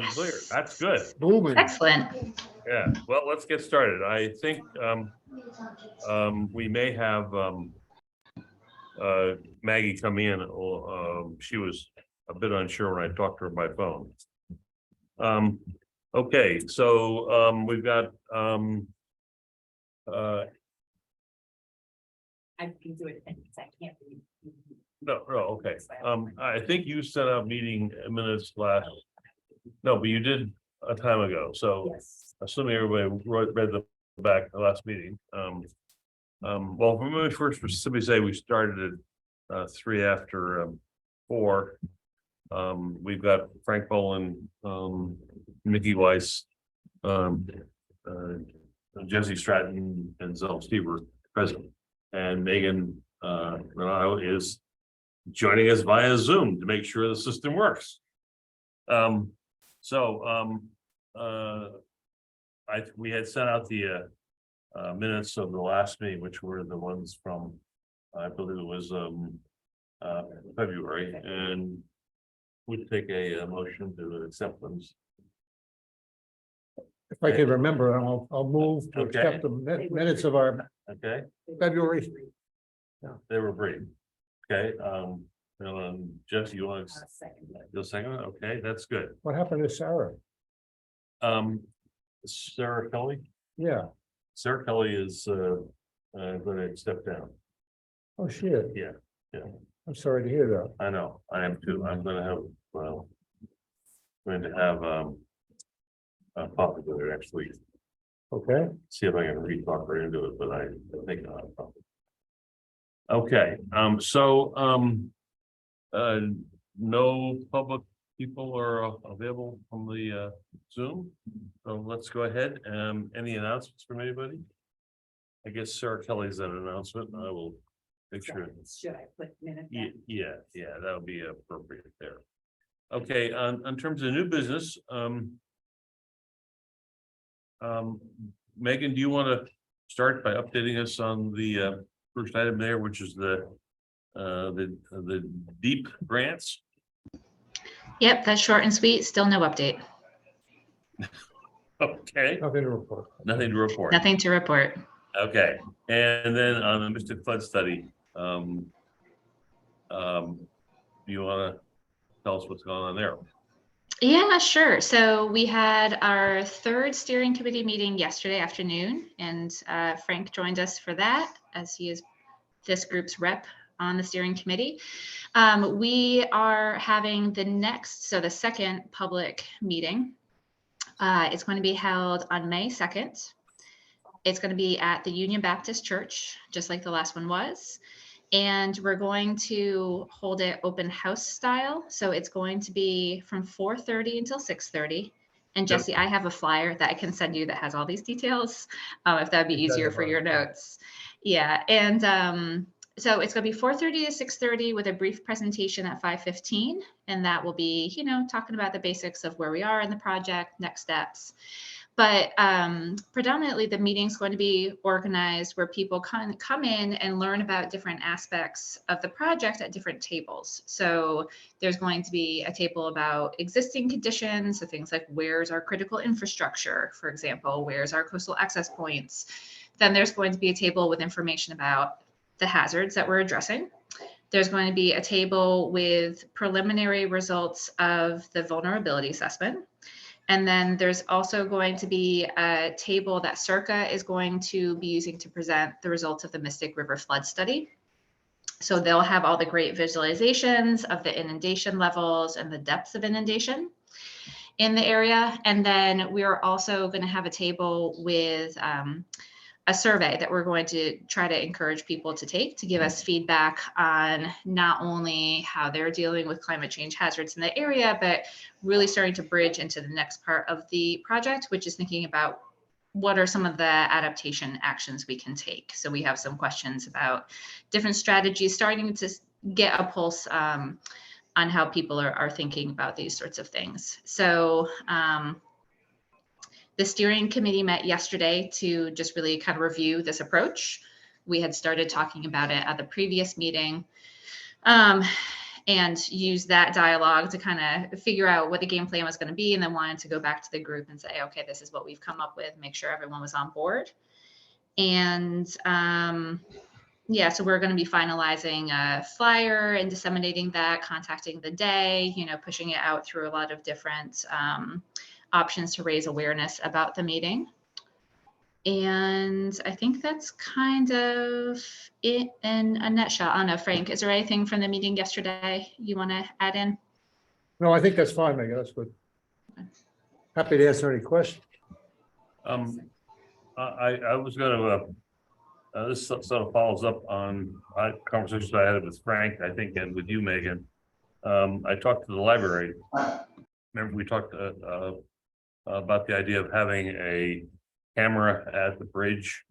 and clear. That's good. Booming. Excellent. Yeah, well, let's get started. I think we may have Maggie come in. She was a bit unsure when I talked to her by phone. Okay, so we've got I can do it because I can't read. no, okay. I think you sent out meeting minutes last, no, but you did a time ago, so Yes. assuming everybody read the back the last meeting. Well, when we first simply say we started at 3 after 4. We've got Frank Boland, Mickey Weiss, Jesse Stratton, and Zell Stever present. And Megan Renato is joining us via Zoom to make sure the system works. We had sent out the minutes of the last meeting, which were the ones from, I believe it was February, and we'd take a motion to accept them. If I can remember, I'll move to Okay. accept the minutes of our Okay, February. they were brief. Okay, Jesse, you want to Second. the second one? Okay, that's good. What happened to Sarah? Sarah Kelly. Yeah. Sarah Kelly is going to step down. Oh, she is. Yeah, I'm sorry to hear that. I know. I am too. I'm going to have a coffee with her next week. Okay. See if I can re-talk her into it, but I think I'll have probably. Okay, no public people are available from the Zoom, so let's go ahead. Any announcements from anybody? I guess Sarah Kelly's an announcement. I will make sure. Should I put minute? Yeah, that would be appropriate there. Okay, in terms of new business, Megan, do you want to start by updating us on the first item there, which is the deep grants? Yep, that's short and sweet. Still no update. Okay, Nothing to report. nothing to report. Nothing to report. Okay, and then on the Mystic Flood study, you want to tell us what's going on there? Yeah, sure. So we had our third steering committee meeting yesterday afternoon, and Frank joined us for that as he is this group's rep on the steering committee. We are having the second public meeting. It's going to be held on May 2nd. It's going to be at the Union Baptist Church, just like the last one was. And we're going to hold it open house style. So it's going to be from 4:30 until 6:30. And Jesse, I have a flyer that I can send you that has all these details, if that'd be easier for your notes. Yeah, and so it's going to be 4:30 to 6:30 with a brief presentation at 5:15. And that will be, talking about the basics of where we are in the project, next steps. But predominantly the meeting's going to be organized where people can come in and learn about different aspects of the project at different tables. So there's going to be a table about existing conditions, so things like where's our critical infrastructure, for example, where's our coastal access points. Then there's going to be a table with information about the hazards that we're addressing. There's going to be a table with preliminary results of the vulnerability assessment. And then there's also going to be a table that Circa is going to be using to present the results of the Mystic River flood study. So they'll have all the great visualizations of the inundation levels and the depths of inundation in the area. And then we are also going to have a table with a survey that we're going to try to encourage people to take to give us feedback on not only how they're dealing with climate change hazards in the area, but really starting to bridge into the next part of the project, which is thinking about what are some of the adaptation actions we can take. So we have some questions about different strategies, starting to get a pulse on how people are thinking about these sorts of things. So the steering committee met yesterday to just really kind of review this approach. We had started talking about it at the previous meeting. and use that dialogue to kind of figure out what the game plan was going to be, and then wanted to go back to the group and say, okay, this is what we've come up with, make sure everyone was on board. And yeah, so we're going to be finalizing a flyer and disseminating that, contacting the day, pushing it out through a lot of different options to raise awareness about the meeting. And I think that's kind of it in a nutshell. I don't know, Frank, is there anything from the meeting yesterday you want to add in? No, I think that's fine, Megan. That's good. Happy to answer any questions. I was gonna, this sort of follows up on conversations I had with Frank, I think, and with you, Megan. I talked to the library. Remember, we talked about the idea of having a camera at the bridge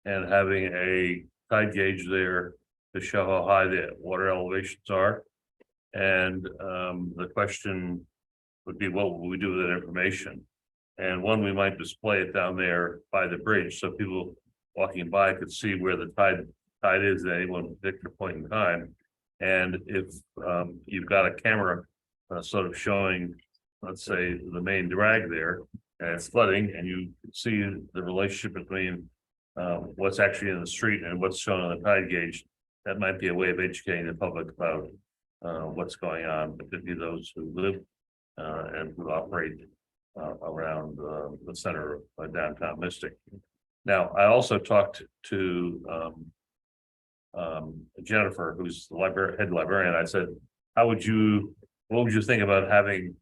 and having a tide gauge there to show how high the water elevations are. And the question would be, what would we do with that information? And one, we might display it down there by the bridge so people walking by could see where the tide is at any one particular point in time. And if you've got a camera sort of showing, let's say, the main drag there, and it's flooding, and you can see the relationship between what's actually in the street and what's shown on the tide gauge, that might be a way of educating the public about what's going on, particularly those who live and who operate around the center of downtown Mystic. Now, I also talked to Jennifer, who's the head librarian. I said, what would you think about having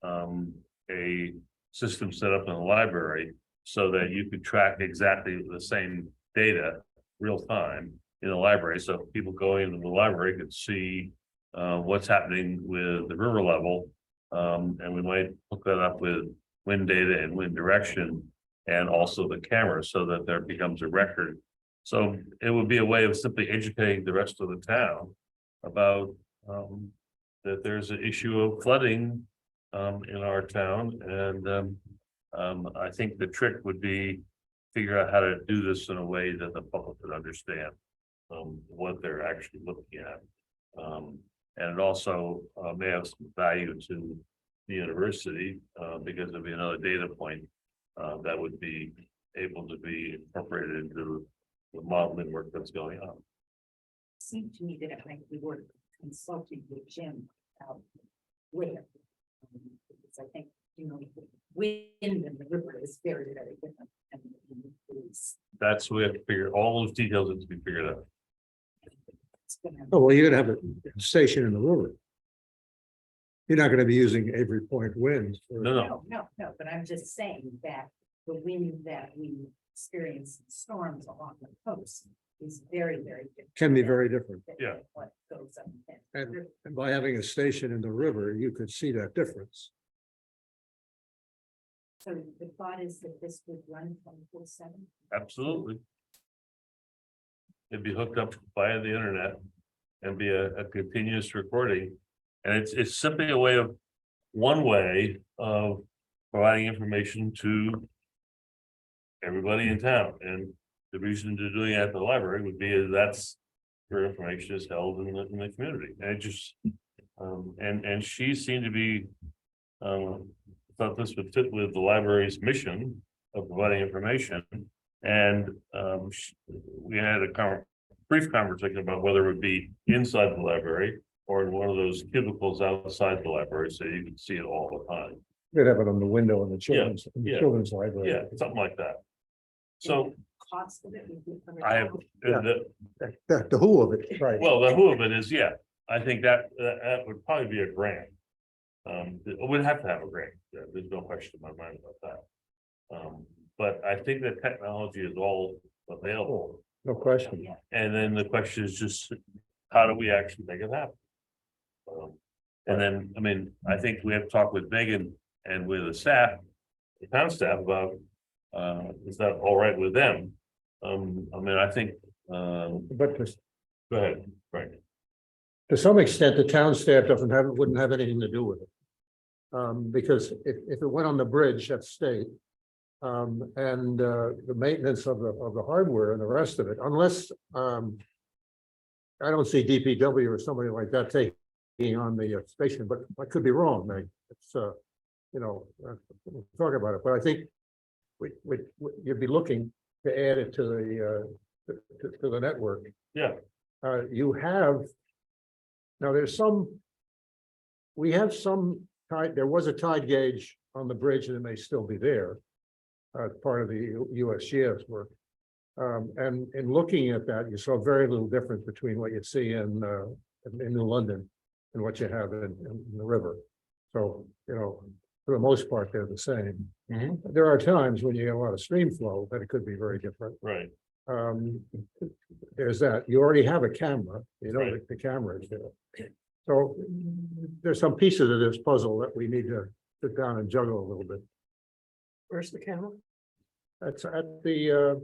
a system set up in the library so that you could track exactly the same data real time in the library, so people going into the library could see what's happening with the river level, and we might hook that up with wind data and wind direction, and also the camera, so that there becomes a record. So it would be a way of simply educating the rest of the town about that there's an issue of flooding in our town, and I think the trick would be figure out how to do this in a way that the public could understand what they're actually looking at. And it also may have some value to the university because it'd be another data point that would be able to be incorporated into the modeling work that's going on. Seemed to me that it might be worth consulting with Jim about where. Because I think, wind and the river is very, very different. And That's we have to figure, all those details have to be figured out. it's gonna- Oh, well, you're gonna have a station in the river. You're not gonna be using Avery Point winds. No, No, but I'm just saying that the wind that we experience in storms along the coast is very, very different. Can be very different. than Yeah. What goes up there. And by having a station in the river, you could see that difference. So the thought is that this would run 24/7. absolutely. It'd be hooked up via the internet and be a continuous recording. And it's simply a way of, one way of providing information to everybody in town. And the reason to doing it at the library would be is that's where information is held in the community. And it just, and she seemed to be, thought this would fit with the library's mission of providing information. And we had a brief conversation about whether it would be inside the library or in one of those cubicles outside the library, so you can see it all the time. You'd have it on the window in the Yeah. children's library. Yeah, something like that. So Cost of it would be covered. I have, The who of it, right. well, the who of it is, yeah, I think that would probably be a grant. We'd have to have a grant, there's no question in my mind about that. But I think that technology is all available. No question. Yeah. And then the question is just, how do we actually make it happen? And then, I mean, I think we have to talk with Megan and with the staff, the town staff about, is that all right with them? I mean, I think, But go ahead, right, to some extent, the town staff wouldn't have anything to do with it. Because if it went on the bridge, that's state. And the maintenance of the hardware and the rest of it, unless I don't see DPW or somebody like that taking on the station, but I could be wrong, Meg. It's, we'll talk about it, but I think you'd be looking to add it to the network. Yeah. You have, now we have some tide, there was a tide gauge on the bridge and it may still be there. Part of the USGS work. And in looking at that, you saw very little difference between what you see in New London and what you have in the river. So, for the most part, they're the same. There are times when you get a lot of stream flow that it could be very different. Right. There's that. You already have a camera, Right. the camera is there. So there's some pieces of this puzzle that we need to sit down and juggle a little bit. Where's the camera? That's at the,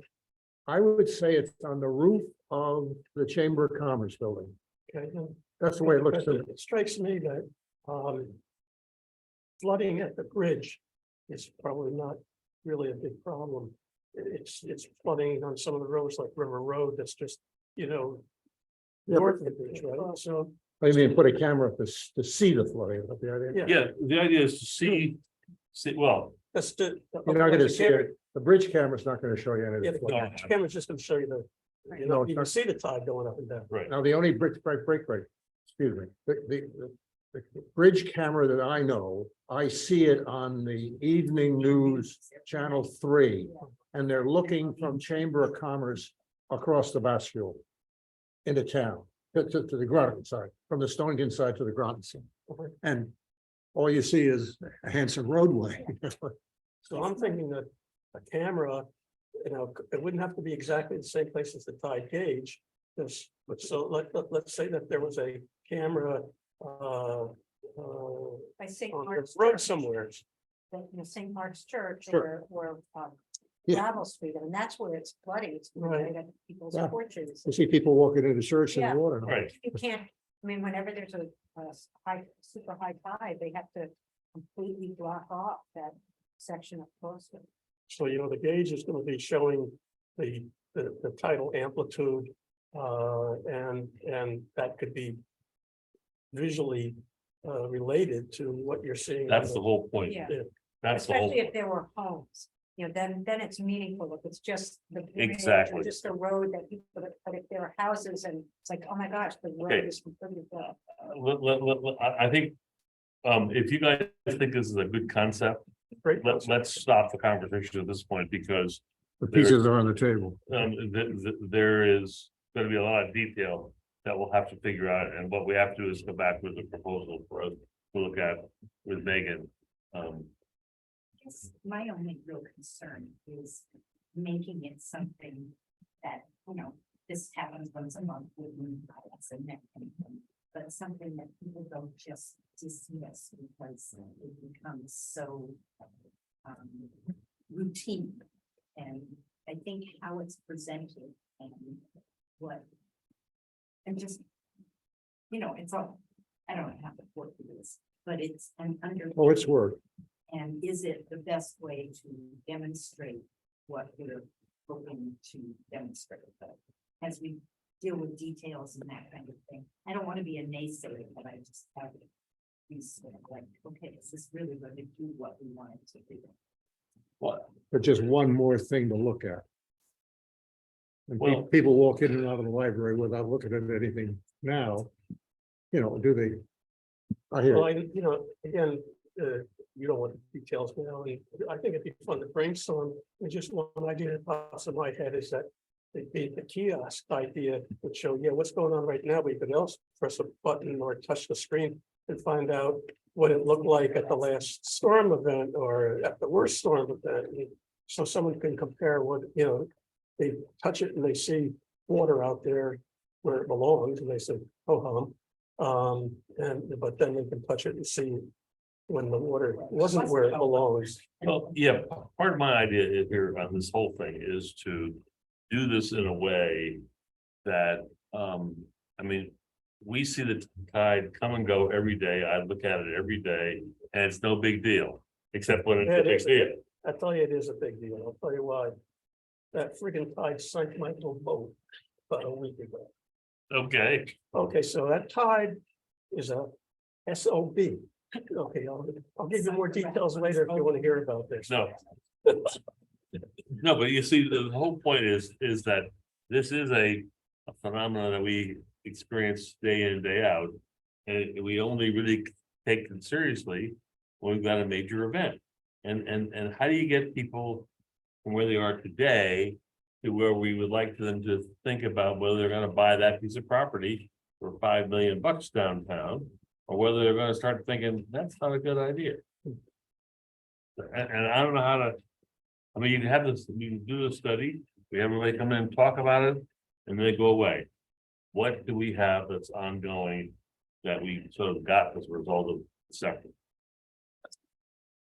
I would say it's on the roof of the Chamber of Commerce building. Okay. That's the way it looks to me. It strikes me that flooding at the bridge is probably not really a big problem. It's flooding on some of the roads like River Road that's just, Yeah, north of the bridge, right? So, I mean, put a camera up to see the flooding. Is that the idea? yeah, Yeah, the idea is to see, well, that's the. You're not gonna see it. The bridge camera's not gonna show you any Yeah, of the the flooding. camera's just gonna show you No, it's you can not. see the tide going up and down. right. Now, the only bridge, excuse me, the bridge camera that I know, I see it on the evening news, channel 3. And they're looking from Chamber of Commerce across the Bastille into town, to the Groton side, from the Stonington side to the Groton side. And all you see is a handsome roadway. So I'm thinking that a camera, it wouldn't have to be exactly the same place as the tide gauge. So let's say that there was a camera By St. on the Mark's road Church, somewhere. St. Mark's Church Sure. or Yeah. Gravel Street, and that's where it's flooding, it's Right. right at people's Yeah. porches. You see people walking into church in Yeah. the water. Right. You can't, I mean, whenever there's a super high tide, they have to completely block off that section of coastline. So, the gauge is gonna be showing the tidal amplitude. And that could be visually related to what you're seeing. That's the whole point. Yeah. That's the whole. Especially if there were homes, then it's meaningful, if it's just the. bridge or Exactly. Just the road that people, but if there are houses and it's like, oh my gosh, the road Okay. is completely flooded. I think, if you guys think this is a good concept, Great. let's stop the conversation at this point because The pieces are on the table. there is gonna be a lot of detail that we'll have to figure out, and what we have to do is come back with a proposal for us to look at with Megan. Guess my only real concern is making it something that, this happens once a month with us and that kind of thing. But something that people don't just dismiss because it becomes so routine. And I think how it's presented and what. And just, it's all, I don't know how to work with this, but it's an under. Oh, it's work. And is it the best way to demonstrate what we're hoping to demonstrate? But as we deal with details and that kind of thing, I don't want to be a naysayer, but I just have these like, okay, is this really going to do what we want it to do? What? But just one more thing to look at. When Well- people walk in and out of the library without looking at anything now, do they? I hear. Well, it. again, you don't want the details now, and I think it'd be fun to brainstorm. And just one idea that pops in my head is that the kiosk idea would show, what's going on right now, but you could also press a button or touch the screen and find out what it looked like at the last storm event or at the worst storm event. And so someone can compare what, they touch it and they see water out there where it belongs, and they say, oh, but then they can touch it and see when the water wasn't where it belongs. Well, yeah, part of my idea here on this whole thing is to do this in a way that, we see the tide come and go every day. I look at it every day and it's no big deal, except when it's a big deal. I tell you, it is a big deal. I'll tell you why. That friggin' tide sank my little boat about a week ago. Okay, Okay, so that tide is a SOB. Okay, I'll give you more details later if you want to hear about this. No. No, but you see, the whole point is that this is a phenomenon that we experience day in, day out. And we only really take it seriously when we've got a major event. And how do you get people from where they are today to where we would like them to think about whether they're gonna buy that piece of property for $5 million downtown, or whether they're gonna start thinking, that's not a good idea. And I don't know how to, I mean, you can have this, you can do the study, we have everybody come in and talk about it, and then they go away. What do we have that's ongoing that we sort of got as a result of the second?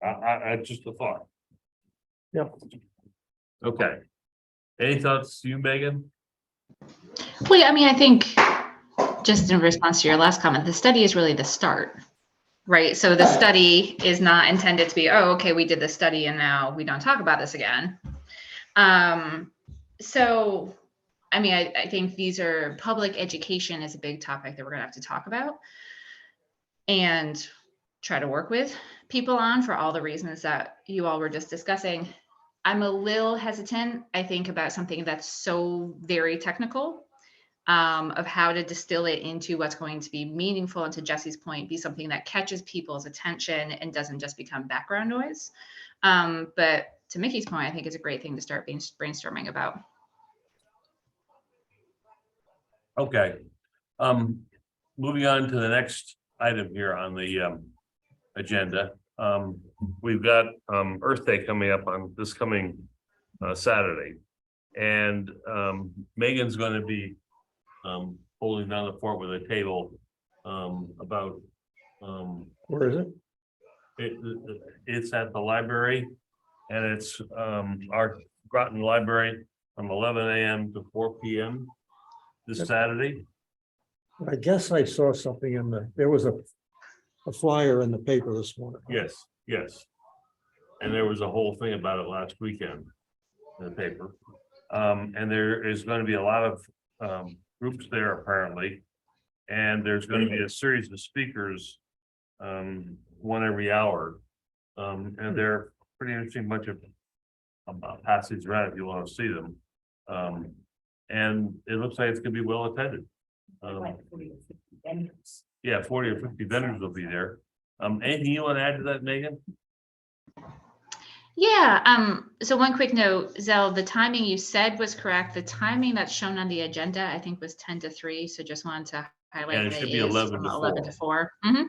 I just a thought. Yep. Okay. Any thoughts, you, Megan? Well, yeah, I mean, I think just in response to your last comment, the study is really the start, right? So the study is not intended to be, oh, okay, we did this study and now we don't talk about this again. So, I mean, I think these are public education is a big topic that we're gonna have to talk about and try to work with people on for all the reasons that you all were just discussing. I'm a little hesitant, I think, about something that's so very technical, of how to distill it into what's going to be meaningful, and to Jesse's point, be something that catches people's attention and doesn't just become background noise. But to Mickey's point, I think it's a great thing to start brainstorming about. Okay. Moving on to the next item here on the agenda. We've got Earth Day coming up on this coming Saturday. And Megan's going to be holding down the fort with a table about Where is it? it's at the library, and it's our Groton Library from 11 a.m. to 4 p.m. this Saturday. I guess I saw something there was a flyer in the paper this morning. Yes, yes. And there was a whole thing about it last weekend in the paper. And there is going to be a lot of groups there apparently. And there's going to be a series of speakers, one every hour. And they're pretty interesting bunch of passages around if you want to see them. And it looks like it's going to be well attended. Like 40 or 50 vendors. Yeah, 40 or 50 vendors will be there. Anything you want to add to that, Megan? Yeah, so one quick note, Zell, the timing you said was correct. The timing that's shown on the agenda, I think, was 10 to 3. So just wanted to highlight And it that should it be is 11 from to 11 4. to 4. Mhm.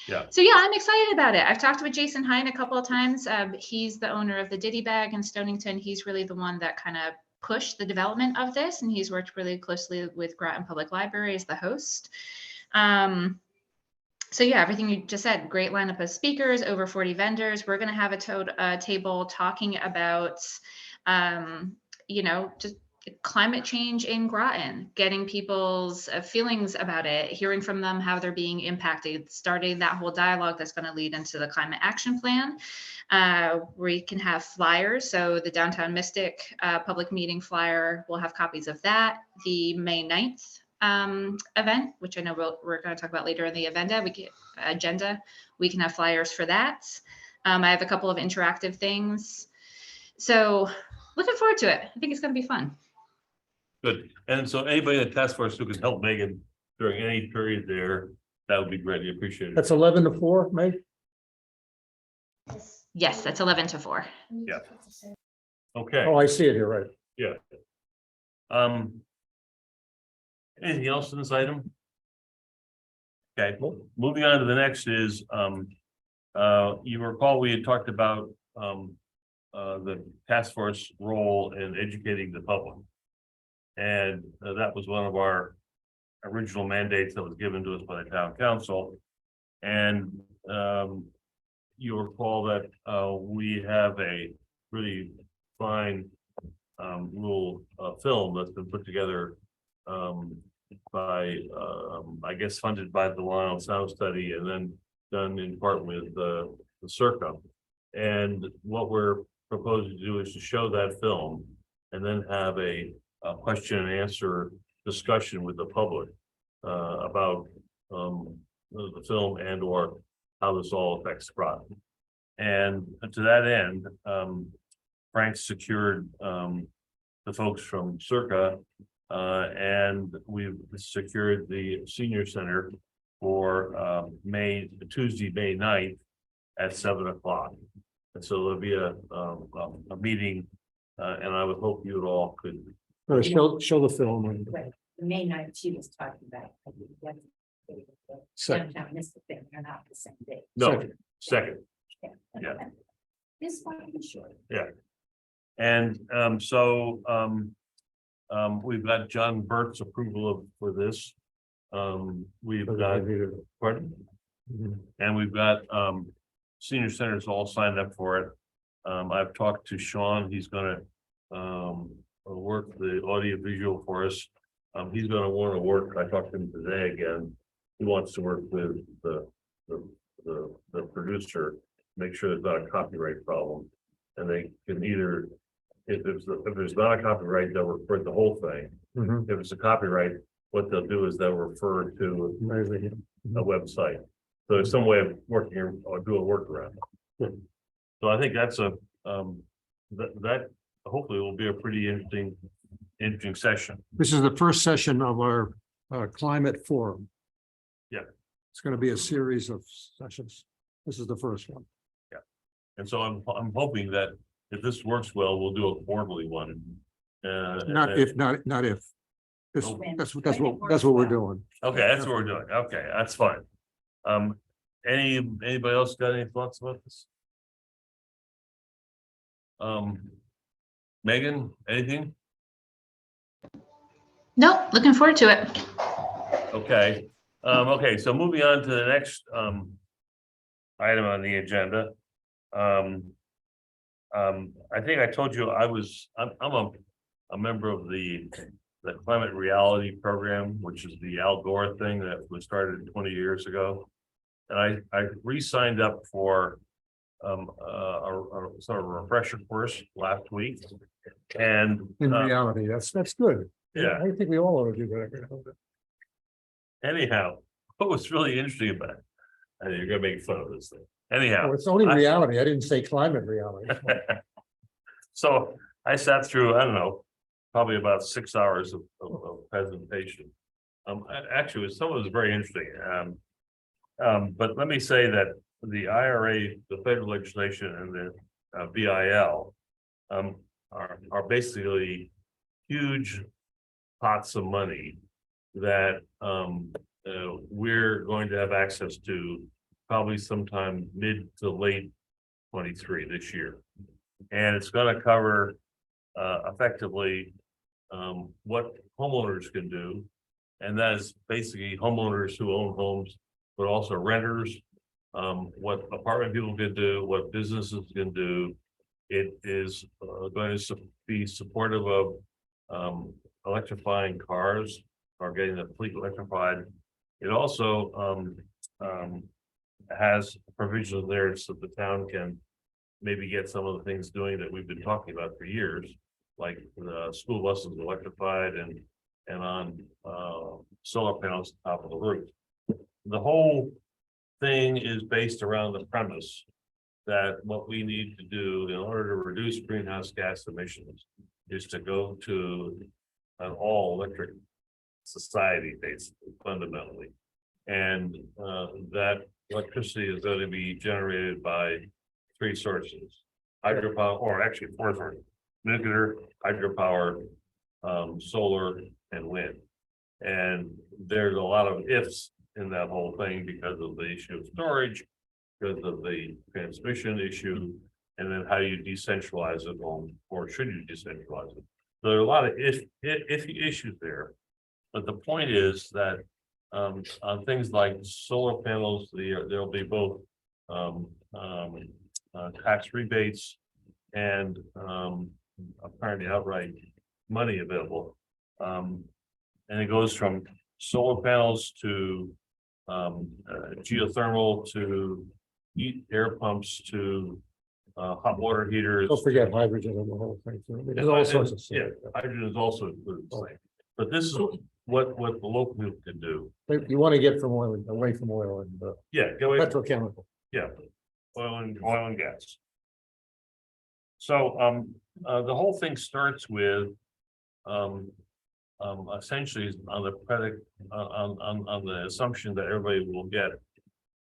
Yeah. So yeah, I'm excited about it. I've talked with Jason Hine a couple of times. He's the owner of the Diddy Bag in Stonington. He's really the one that kind of pushed the development of this, and he's worked really closely with Groton Public Library as the host. So yeah, everything you just said, great lineup of speakers, over 40 vendors. We're going to have a table talking about, just climate change in Groton, getting people's feelings about it, hearing from them how they're being impacted, starting that whole dialogue that's going to lead into the climate action plan. We can have flyers. So the Downtown Mystic public meeting flyer, we'll have copies of that. The May 9th event, which I know we're going to talk about later in the agenda, we can have flyers for that. I have a couple of interactive things. So looking forward to it. I think it's going to be fun. Good. And so anybody in the task force who can help Megan during any period there, that would be greatly appreciated. That's 11 to 4, May? Yes, that's 11 to 4. Yeah. Okay. Oh, I see it here, right. Yeah. Anything else in this item? Okay, moving on to the next is, you recall we had talked about the task force role in educating the public. And that was one of our original mandates that was given to us by the town council. And you recall that we have a really fine little film that's been put together by I guess funded by the Lyle Sound Study and then done in part with the Circa. And what we're proposing to do is to show that film and then have a question and answer discussion with the public about the film and or how this all affects Groton. And to that end, Frank secured the folks from Circa, and we've secured the senior center for Tuesday, May 9th at 7 o'clock. And so there'll be a meeting, and I would hope you all could. Show the film. And Right, the May 9th she was talking about. I think that's the Second. downtown missed the thing, they're not the same day. No, second. Yeah. This one be short. And we've got John Burt's approval for this. We've got, pardon? And we've got senior centers all signed up for it. I've talked to Sean, he's gonna work the audio visual for us. He's gonna want to work, I talked to him today again. He wants to work with the producer, make sure there's not a copyright problem. And they can either, if there's not a copyright, they'll refer to the whole thing. Mhm. If it's a copyright, what they'll do is they'll refer to a website. So there's some way of working or do a workaround. So I think that's that hopefully will be a pretty interesting session. This is the first session of our climate forum. Yeah. It's going to be a series of sessions. This is the first one. And so I'm hoping that if this works well, we'll do a quarterly one. Not if. This, Oh. that's what we're doing. Okay, that's what we're doing. Okay, that's fine. Anybody else got any thoughts about this? Megan, anything? Nope, looking forward to it. Okay, okay, so moving on to the next item on the agenda. I think I told you I'm a member of the Climate Reality Program, which is the Al Gore thing that was started 20 years ago. And I re-signed up for a sort of a refresher course last week. And In reality, that's good. Yeah. I think we all ought to do that. anyhow, what was really interesting about it, and you're gonna make fun of this thing. Anyhow, Well, it's only reality. I didn't say climate reality. so I sat through, I don't know, probably about 6 hours of presentation. Actually, some of it was very interesting. But let me say that the IRA, the federal legislation, and the BIL are basically huge pots of money that we're going to have access to probably sometime mid to late 23 this year. And it's going to cover effectively what homeowners can do. And that is basically homeowners who own homes, but also renters, what apartment people can do, what businesses can do. It is going to be supportive of electrifying cars or getting the fleet electrified. It also has provisions there so the town can maybe get some of the things doing that we've been talking about for years, like the school buses electrified and on solar panels on top of the roof. The whole thing is based around the premise that what we need to do in order to reduce greenhouse gas emissions is to go to an all electric society, basically, fundamentally. And that electricity is going to be generated by 3 sources: hydropower, or actually 4 sources: nuclear, hydropower, solar, and wind. And there's a lot of ifs in that whole thing because of the issue of storage, because of the transmission issue, and then how you decentralize it, or should you decentralize it? So there are a lot of iffy issues there. But the point is that on things like solar panels, there'll be both tax rebates and apparently outright money available. And it goes from solar panels to geothermal to heat air pumps to hot water heaters. Don't forget hydrogen and the whole thing. There's all sorts of stuff. Yeah, hydrogen is also included. But this what the local people can do. You want to get from oil, away from oil and Yeah, go ahead. petrochemical. Yeah, oil and gas. So, the whole thing starts with, essentially on the credit, on the assumption that everybody will get,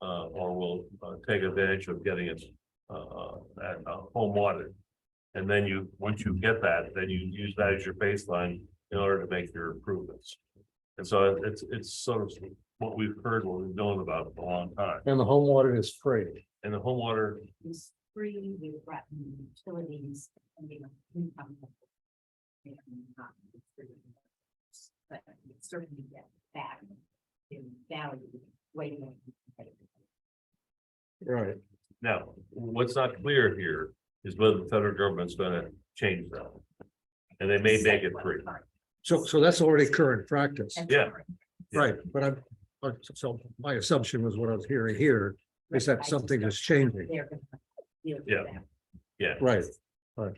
or will take advantage of getting it, at home audit. And then once you get that, then you use that as your baseline in order to make your improvements. And so it's sort of what we've heard, what we've known about for a long time. And the home water is free. And the home water, It's free, we've got utilities, and you know, income. And, it's free. But you certainly get back in value way more. Right. now, what's not clear here is whether the federal government's gonna change that. And they may make it free. So that's already current practice. Yeah. Right, so my assumption was what I was hearing here is that something is changing. They're gonna deal with Yeah. that. Yeah. Right.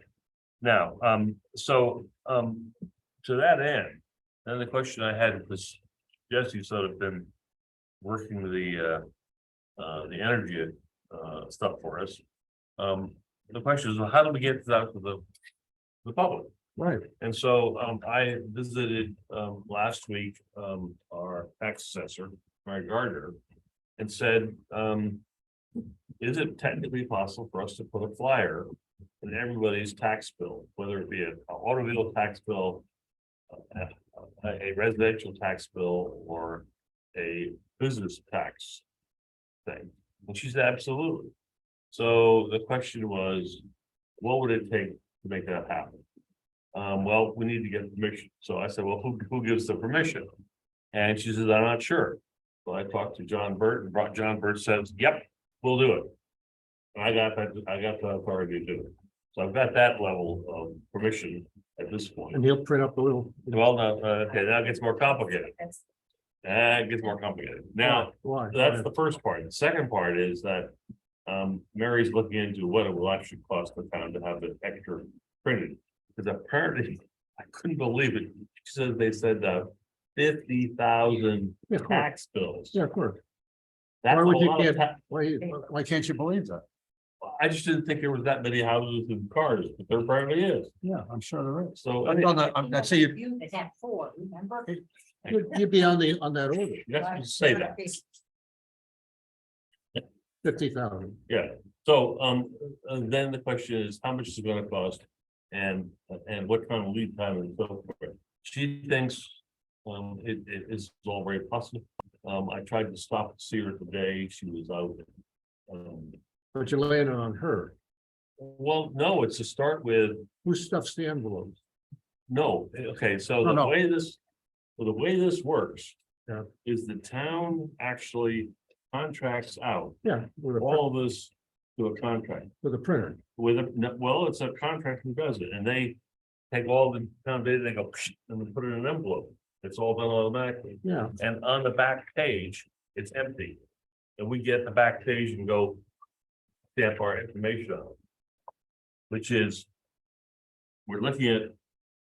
Now, to that end, then the question I had was, Jesse sort of been working with the energy, stuff for us. The question is, well, how do we get that to the public? Right. And so, I visited, last week, our tax assessor, Mary Gardner, and said, is it technically possible for us to put a flyer in everybody's tax bill, whether it be an automobile tax bill, a residential tax bill, or a business tax thing? And she said, absolutely. So the question was, what would it take to make that happen? Well, we need to get permission. So I said, well, who gives the permission? And she says, I'm not sure. So I talked to John Burt, and John Burt says, yep, we'll do it. And I got the authority to do it. So I've got that level of permission at this point. And he'll print up the little. Well, now, okay, now it gets more complicated. That's It gets more complicated. Now, Why? that's the first part. The second part is that Mary's looking into what it will actually cost the town to have the extra printed. Because apparently, I couldn't believe it. She said they said 50,000 Yeah, of course. tax bills. Yeah, of course. That's Why a would you lot of get, ta- why can't you believe that? I just didn't think there was that many houses and cars, but there apparently is. Yeah, I'm sure there is. So I'd say you that had 4, remember? you'd be on that order, you have to say that. 50,000. Yeah, so then the question is, how much is it gonna cost? And what kind of lead time and so forth. She thinks it is all very possible. I tried to stop and see her today. She was out. But you're laying it on her. Well, no, it's to start with, Who stuffs the envelopes? no, okay, so No. the way this works. Yeah. Is the town actually contracts out Yeah, with all of this to a contract. a printer. Well, it's a contract who does it, and they take all the town data, they go, and they put it in an envelope. It's all done automatically, Yeah, and on the back page, it's empty. And we get the back page and go stamp our information on it. Which is, we're looking at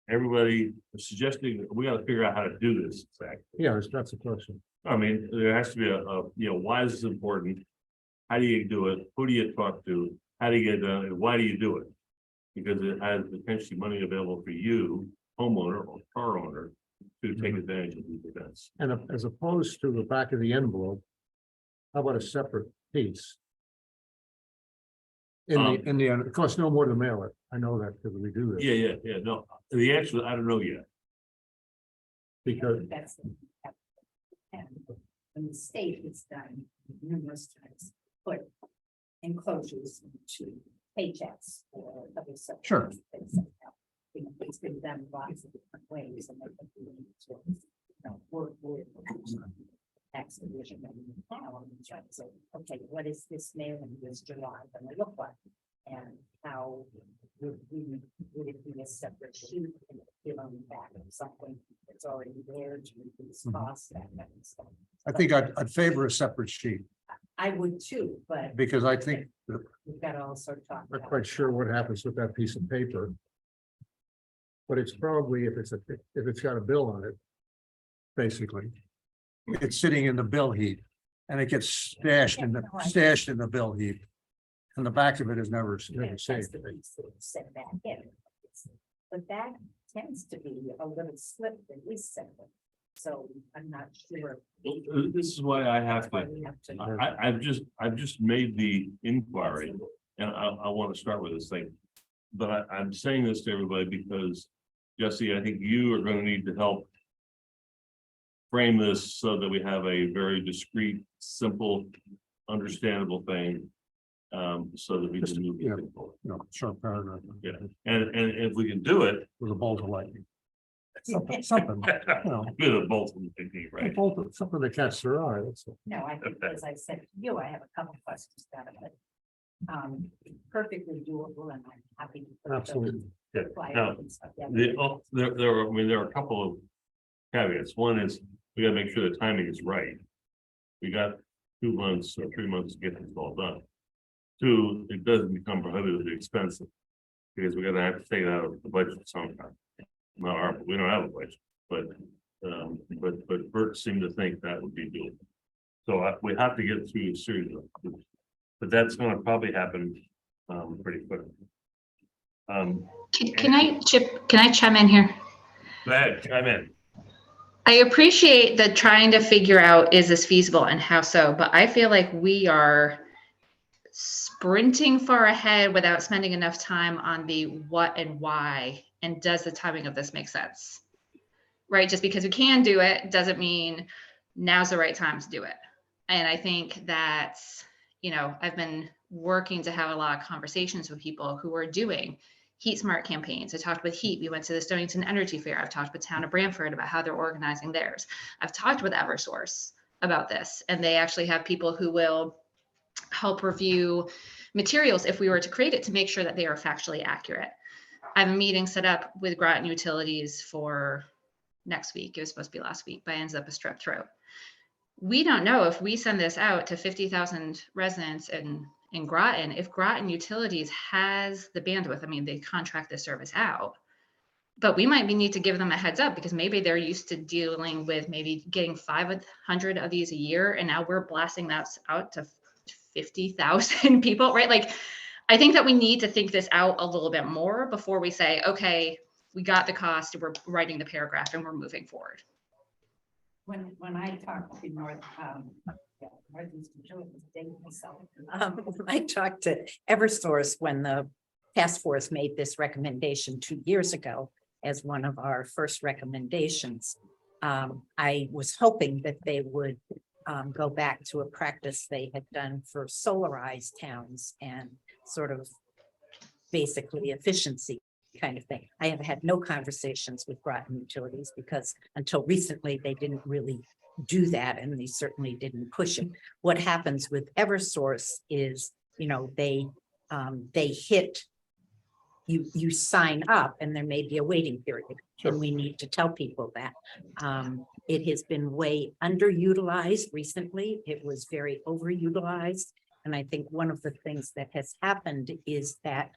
everybody suggesting, we gotta figure out how to do this, exactly. yeah, that's the question. I mean, there has to be why is this important? How do you do it? Who do you talk to? How do you get done? And why do you do it? Because it has potentially money available for you, homeowner or car owner, to take advantage of these events. And as opposed to the back of the envelope, how about a separate piece? In the end, it costs no more to mail it. I know that because we do this. Yeah, no, the answer, I don't know yet. Because, That's. And when the state has done numerous times, put enclosures into paychecks or other stuff. Sure. It's been done lots of different ways and they think we need to, work with. Tax division and now I'm trying to say, okay, what is this mailing this July gonna look like? And how would it be a separate sheet and give on the back of something that's already there to reduce costs, that kind of stuff. I think I'd favor a separate sheet I would too, but because I think that we've got to also talk. I'm not quite sure what happens with that piece of paper. But it's probably, if it's got a bill on it, basically. It's sitting in the bill heap and it gets stashed in the bill heap. And the back of it is never That's saved. the piece that was sent back in. But that tends to be a little slip that we send them. So I'm not sure. This is why I have That's why to, we have to. I've just made the inquiry, and I want to start with this thing. But I'm saying this to everybody because, Jesse, I think you are gonna need to help frame this so that we have a very discreet, simple, understandable thing. So that we can move Yeah. it forward. Short paragraph. Yeah, and if we can do it. With a bolt of lightning. Something, With a bolt of lightning, right? something that catches their eye, that's all. No, I think, as I said to you, I have a couple questions about it, but perfectly doable, and I'm happy to. put Absolutely. Yeah. those Now, flyers and stuff together. there are a couple of caveats. One is we gotta make sure the timing is right. We got 2 months or 3 months to get this all done. Two, it doesn't become prohibitively expensive. Because we're gonna have to take it out of the budget sometime. We don't have a budget, but Bert seemed to think that would be doable. So we have to get through a series of, but that's gonna probably happen pretty quickly. Can I chime in here? Go ahead, chime in. I appreciate the trying to figure out, is this feasible and how so, but I feel like we are sprinting far ahead without spending enough time on the what and why, and does the timing of this make sense? Right, just because we can do it doesn't mean now's the right time to do it. And I think that's, I've been working to have a lot of conversations with people who are doing heat smart campaigns. I talked with Heat. We went to the Stonington Energy Fair. I've talked with Town of Brantford about how they're organizing theirs. I've talked with Eversource about this, and they actually have people who will help review materials if we were to create it to make sure that they are factually accurate. I have a meeting set up with Groton Utilities for next week. It was supposed to be last week, but I ended up a strep throat. We don't know if we send this out to 50,000 residents in Groton, if Groton Utilities has the bandwidth. I mean, they contract this service out, but we might need to give them a heads up because maybe they're used to dealing with maybe getting 500 of these a year. And now we're blasting that out to 50,000 people, right? Like, I think that we need to think this out a little bit more before we say, okay, we got the cost, we're writing the paragraph and we're moving forward. When I talked to Northeastern Children's Day myself, when I talked to Eversource when the task force made this recommendation 2 years ago as one of our first recommendations, I was hoping that they would go back to a practice they had done for solarized towns and sort of basically efficiency kind of thing. I have had no conversations with Groton Utilities because until recently they didn't really do that, and they certainly didn't push it. What happens with Eversource is, they hit, you sign up and there may be a waiting period. And we need to tell people that. It has been way underutilized recently. It was very overutilized. And I think one of the things that has happened is that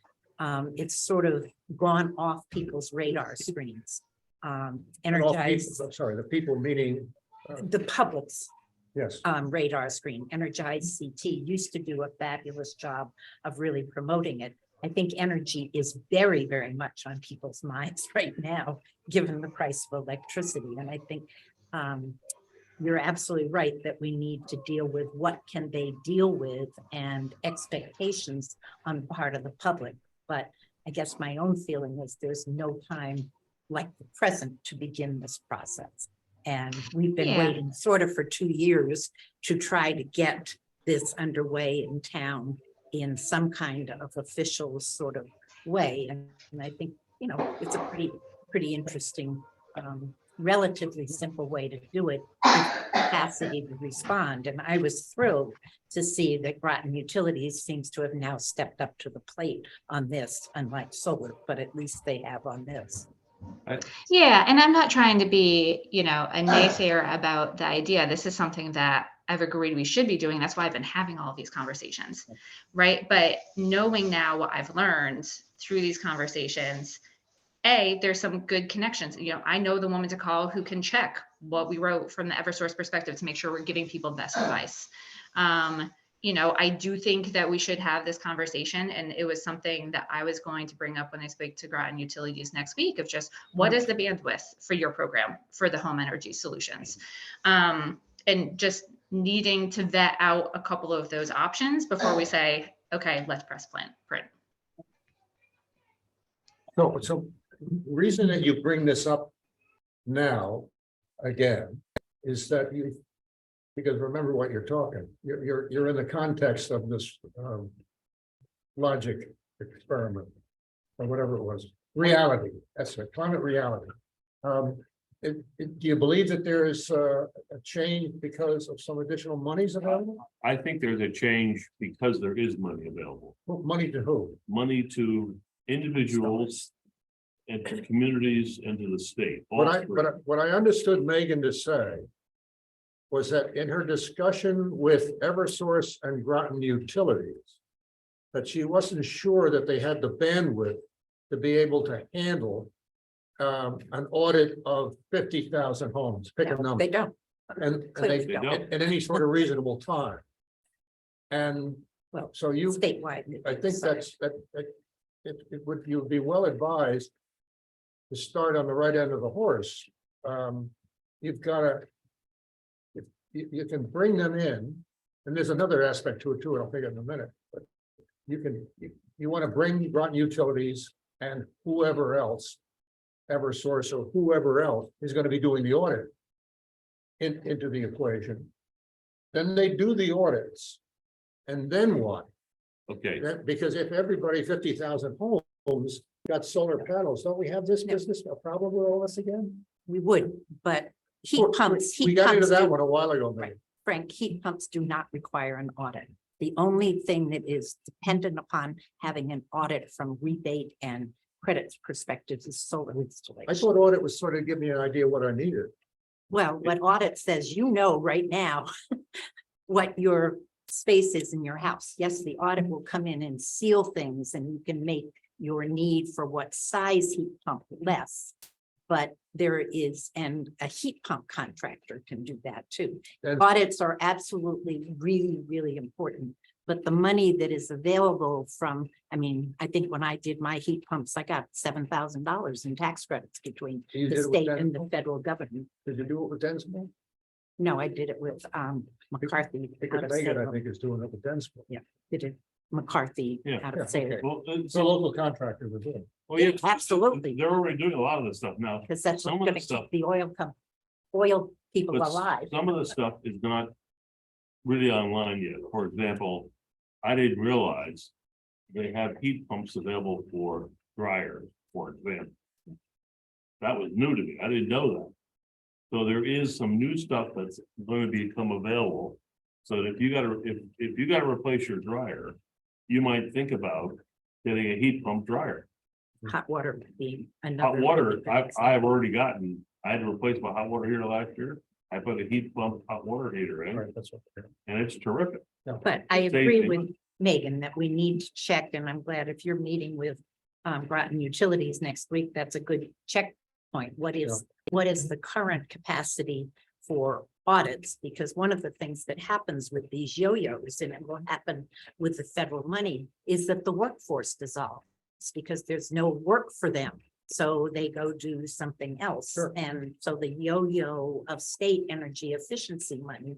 it's sort of gone off people's radar screens. The people meaning, The public's yes. radar screen. Energize CT used to do a fabulous job of really promoting it. I think energy is very, very much on people's minds right now, given the price of electricity. And I think you're absolutely right that we need to deal with what can they deal with and expectations on the part of the public. But I guess my own feeling is there's no time like the present to begin this process. And we've been waiting sort of for 2 years to try to get this underway in town in some kind of official sort of way. And I think, it's a pretty interesting, relatively simple way to do it, capacity to respond. And I was thrilled to see that Groton Utilities seems to have now stepped up to the plate on this, unlike solar, but at least they have on this. Yeah, and I'm not trying to be, a naysayer about the idea. This is something that I've agreed we should be doing. That's why I've been having all of these conversations, right? But knowing now what I've learned through these conversations, there's some good connections. You know, I know the woman to call who can check what we wrote from the Eversource perspective to make sure we're giving people best advice. You know, I do think that we should have this conversation, and it was something that I was going to bring up when I speak to Groton Utilities next week, of just what is the bandwidth for your program for the home energy solutions, and just needing to vet out a couple of those options before we say, okay, let's press print. So the reason that you bring this up now, again, is that because remember what you're talking, you're in the context of this logic experiment, or whatever it was, reality, that's it, climate reality. Do you believe that there is a change because of some additional monies available? I think there's a change because there is money available. Money to who? Money to individuals and to communities and to the state. all three. What I understood Megan to say was that in her discussion with Eversource and Groton Utilities, that she wasn't sure that they had the bandwidth to be able to handle an audit of 50,000 homes, pick a No, number. they don't. And They don't. at any sort of reasonable time. And Well, so you, statewide. I think that it would, you would be well advised to start on the right end of the horse. You've got to, you can bring them in, and there's another aspect to it too, I'll take it in a minute, but you want to bring Groton Utilities and whoever else, Eversource or whoever else is going to be doing the audit into the equation. Then they do the audits. And then what? Okay, Because if everybody 50,000 homes got solar panels, don't we have this business a problem with all this again? We would, but heat pumps, We heat got into pumps, that do- one a while ago, maybe. Right. Frank, heat pumps do not require an audit. The only thing that is dependent upon having an audit from rebate and credits perspectives is solar I installation. thought audit was sort of give me an idea what I needed. Well, what audit says, you know, right now, what your space is in your house. Yes, the audit will come in and seal things, and you can make your need for what size heat pump less. But there is, and a heat pump contractor can do that too. And- Audits are absolutely really, really important. But the money that is available from, I mean, I think when I did my heat pumps, I got $7,000 in tax credits between You the did it with state and the Densport? federal government. Did you do it with Densport? No, I did it with McCarthy. out Because of Megan, I Salem. think, is doing it with Densport. Did it McCarthy Yeah. out Yeah, of Salem, okay. well, It's a local contractor with it. well, yeah, absolutely. They're already doing a lot of this stuff now. because that's Some what's of the gonna stuff- keep the oil people But alive. some of the stuff is not really online yet. For example, I didn't realize they have heat pumps available for dryers, for example. That was new to me. I didn't know that. So there is some new stuff that's going to become available. So that if you gotta, if you gotta replace your dryer, you might think about getting a heat pump dryer. Hot water would be Hot another. water, really good I've already gotten, I had to replace my hot water heater last year. I put a heat pump hot water heater in, Right, that's what. and it's terrific. But I Same agree thing. with Megan that we need to check, and I'm glad if you're meeting with Groton Utilities next week, that's a good checkpoint. What is the current capacity for audits? Because one of the things that happens with these yo-yos, and it will happen with the federal money, is that the workforce dissolves because there's no work for them. So they go do something else. Sure. And so the yo-yo of state energy efficiency money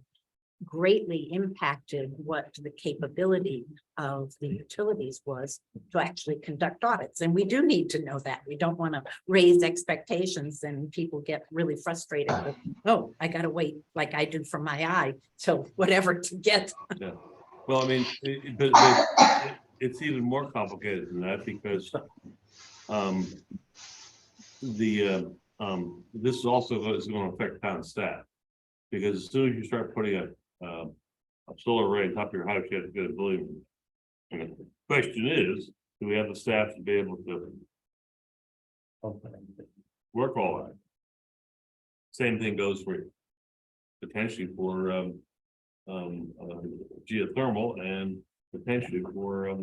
greatly impacted what the capability of the utilities was to actually conduct audits. And we do need to know that. We don't want to raise expectations and people get really frustrated with, oh, I gotta wait like I do for my eye till whatever to get. Yeah, well, I mean, it's even more complicated than that because this is also is going to affect town staff. Because as soon as you start putting a solar array on top of your house, you have to get a building. And the question is, do we have the staff to be able to work all that? Same thing goes for potentially for geothermal and potentially for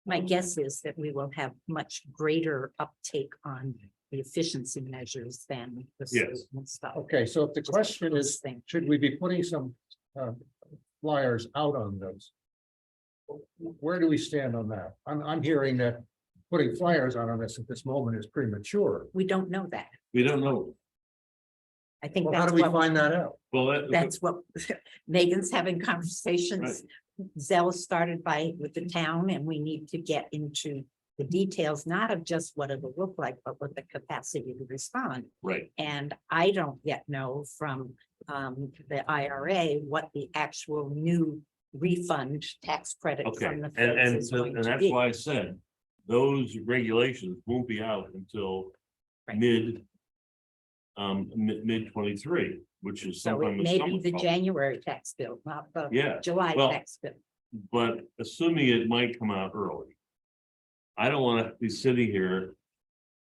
My guess is that we will have much greater uptake on the efficiency measures than the Yes. and stuff. Okay, so if the Just question those is, things. should we be putting some flyers out on those? Where do we stand on that? I'm hearing that putting flyers out on this at this moment is premature. We don't know that. We don't know. I think Well, how that's do we what, find that out? Well, that's what Megan's having conversations. Zell started with the town, and we need to get into the details, not of just what it'll look like, but what the capacity to respond. right. And I don't yet know from the IRA what the actual new refund tax credit Okay, from the and, feds and is so, going and to that's be. why I said, those regulations won't be out until Right. mid 23, which is So sometime. it in may be summer, the probably. January tax bill, not the Yeah, July well- tax bill. but assuming it might come out early. I don't want to be sitting here.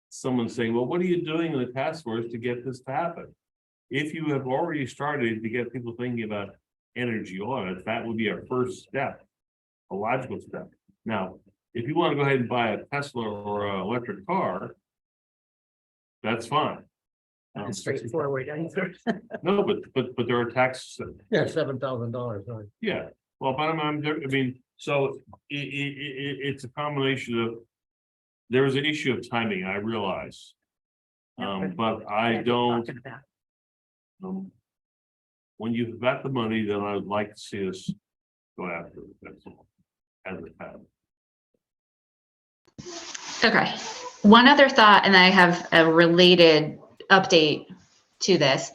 Someone saying, well, what are you doing in the task force to get this to happen? If you have already started to get people thinking about energy audits, that would be our first step. A logical step. Now, if you want to go ahead and buy a Tesla or an electric car. That's fine. Not straightforward either. No, but there are taxes. Yeah, $7,000, right? Yeah, well, but I mean, so it's a combination of. There's an issue of timing, I realize. But I Glad we're don't, talking about it. when you've got the money, then I would like to see us go after it, that's all. As a town. Okay, one other thought, and I have a related update to this.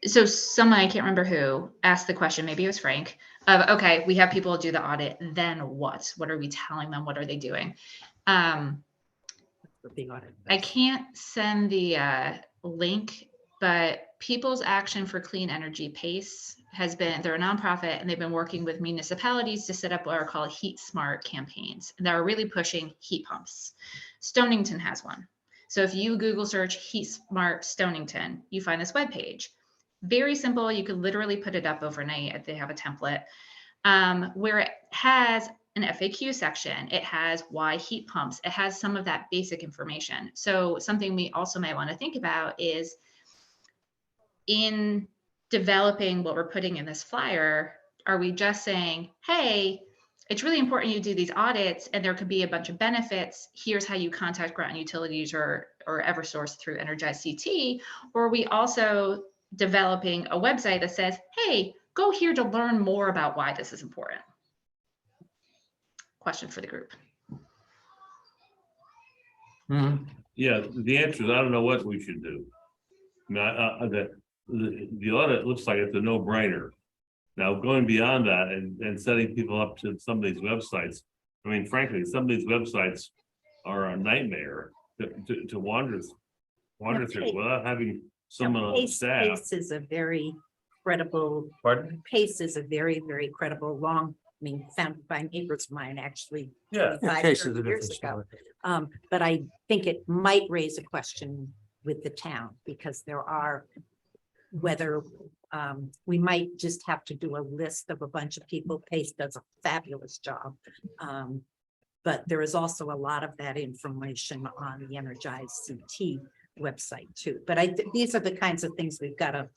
So someone, I can't remember who, asked the question, maybe it was Frank, of, okay, we have people do the audit, then what? What are we telling them? What are they doing? The big audit. I can't send the link, but People's Action for Clean Energy PACE has been, they're a nonprofit, and they've been working with municipalities to set up what are called heat smart campaigns that are really pushing heat pumps. Stonington has one. So if you Google search heat smart Stonington, you find this webpage. Very simple. You could literally put it up overnight if they have a template, where it has an FAQ section. It has why heat pumps. It has some of that basic information. So something we also might want to think about is in developing what we're putting in this flyer, are we just saying, hey, it's really important you do these audits and there could be a bunch of benefits. Here's how you contact Groton Utilities or Eversource through Energize CT. Or are we also developing a website that says, hey, go here to learn more about why this is important? Question for the group. Yeah, the answer is, I don't know what we should do. I mean, the audit looks like it's a no-brainer. Now, going beyond that and setting people up to some of these websites, I mean, frankly, some of these websites are a nightmare to wander through without having someone on staff. PACE is a very credible, Pardon? PACE is a very, very credible, long, I mean, founded by neighbors of mine, actually. Yeah. 25, Case is 30 a years different ago. story. But I think it might raise a question with the town, because there are, whether we might just have to do a list of a bunch of people. PACE does a fabulous job. But there is also a lot of that information on the Energize CT website too. But these are the kinds of things we've got to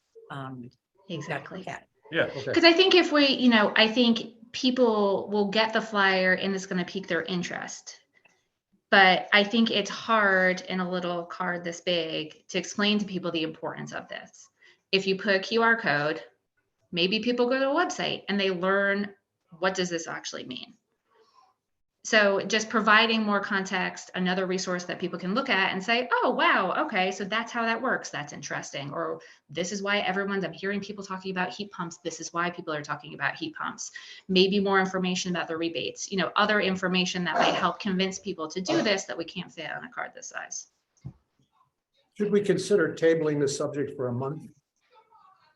Exactly. look at. Yeah, Okay, Because I think if we, I think people will get the flyer and it's going to pique their interest. But I think it's hard in a little card this big to explain to people the importance of this. If you put a QR code, maybe people go to a website and they learn, what does this actually mean? So just providing more context, another resource that people can look at and say, oh, wow, okay, so that's how that works. That's interesting. Or this is why I'm hearing people talking about heat pumps. This is why people are talking about heat pumps. Maybe more information about the rebates, other information that might help convince people to do this that we can't fit on a card this size. should we consider tabling this subject for a month?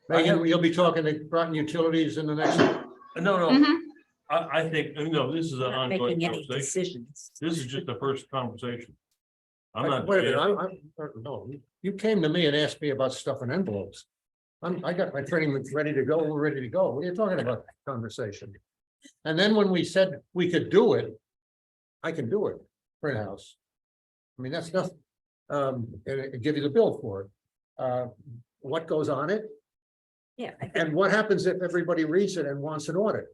Megan, you'll be talking to Groton Utilities in the next. no, Mhm. I think, this is an Not ongoing making any conversation. decisions. This is just the first conversation. I'm not. Wait a minute, no, you came to me and asked me about stuff in envelopes. I got my training ready to go, we're ready to go. What are you talking about, conversation? And then when we said we could do it, I can do it, print house. I mean, that's nothing. And give you the bill for it. What goes on it? Yeah, I think And what happens if everybody reads it and wants an audit?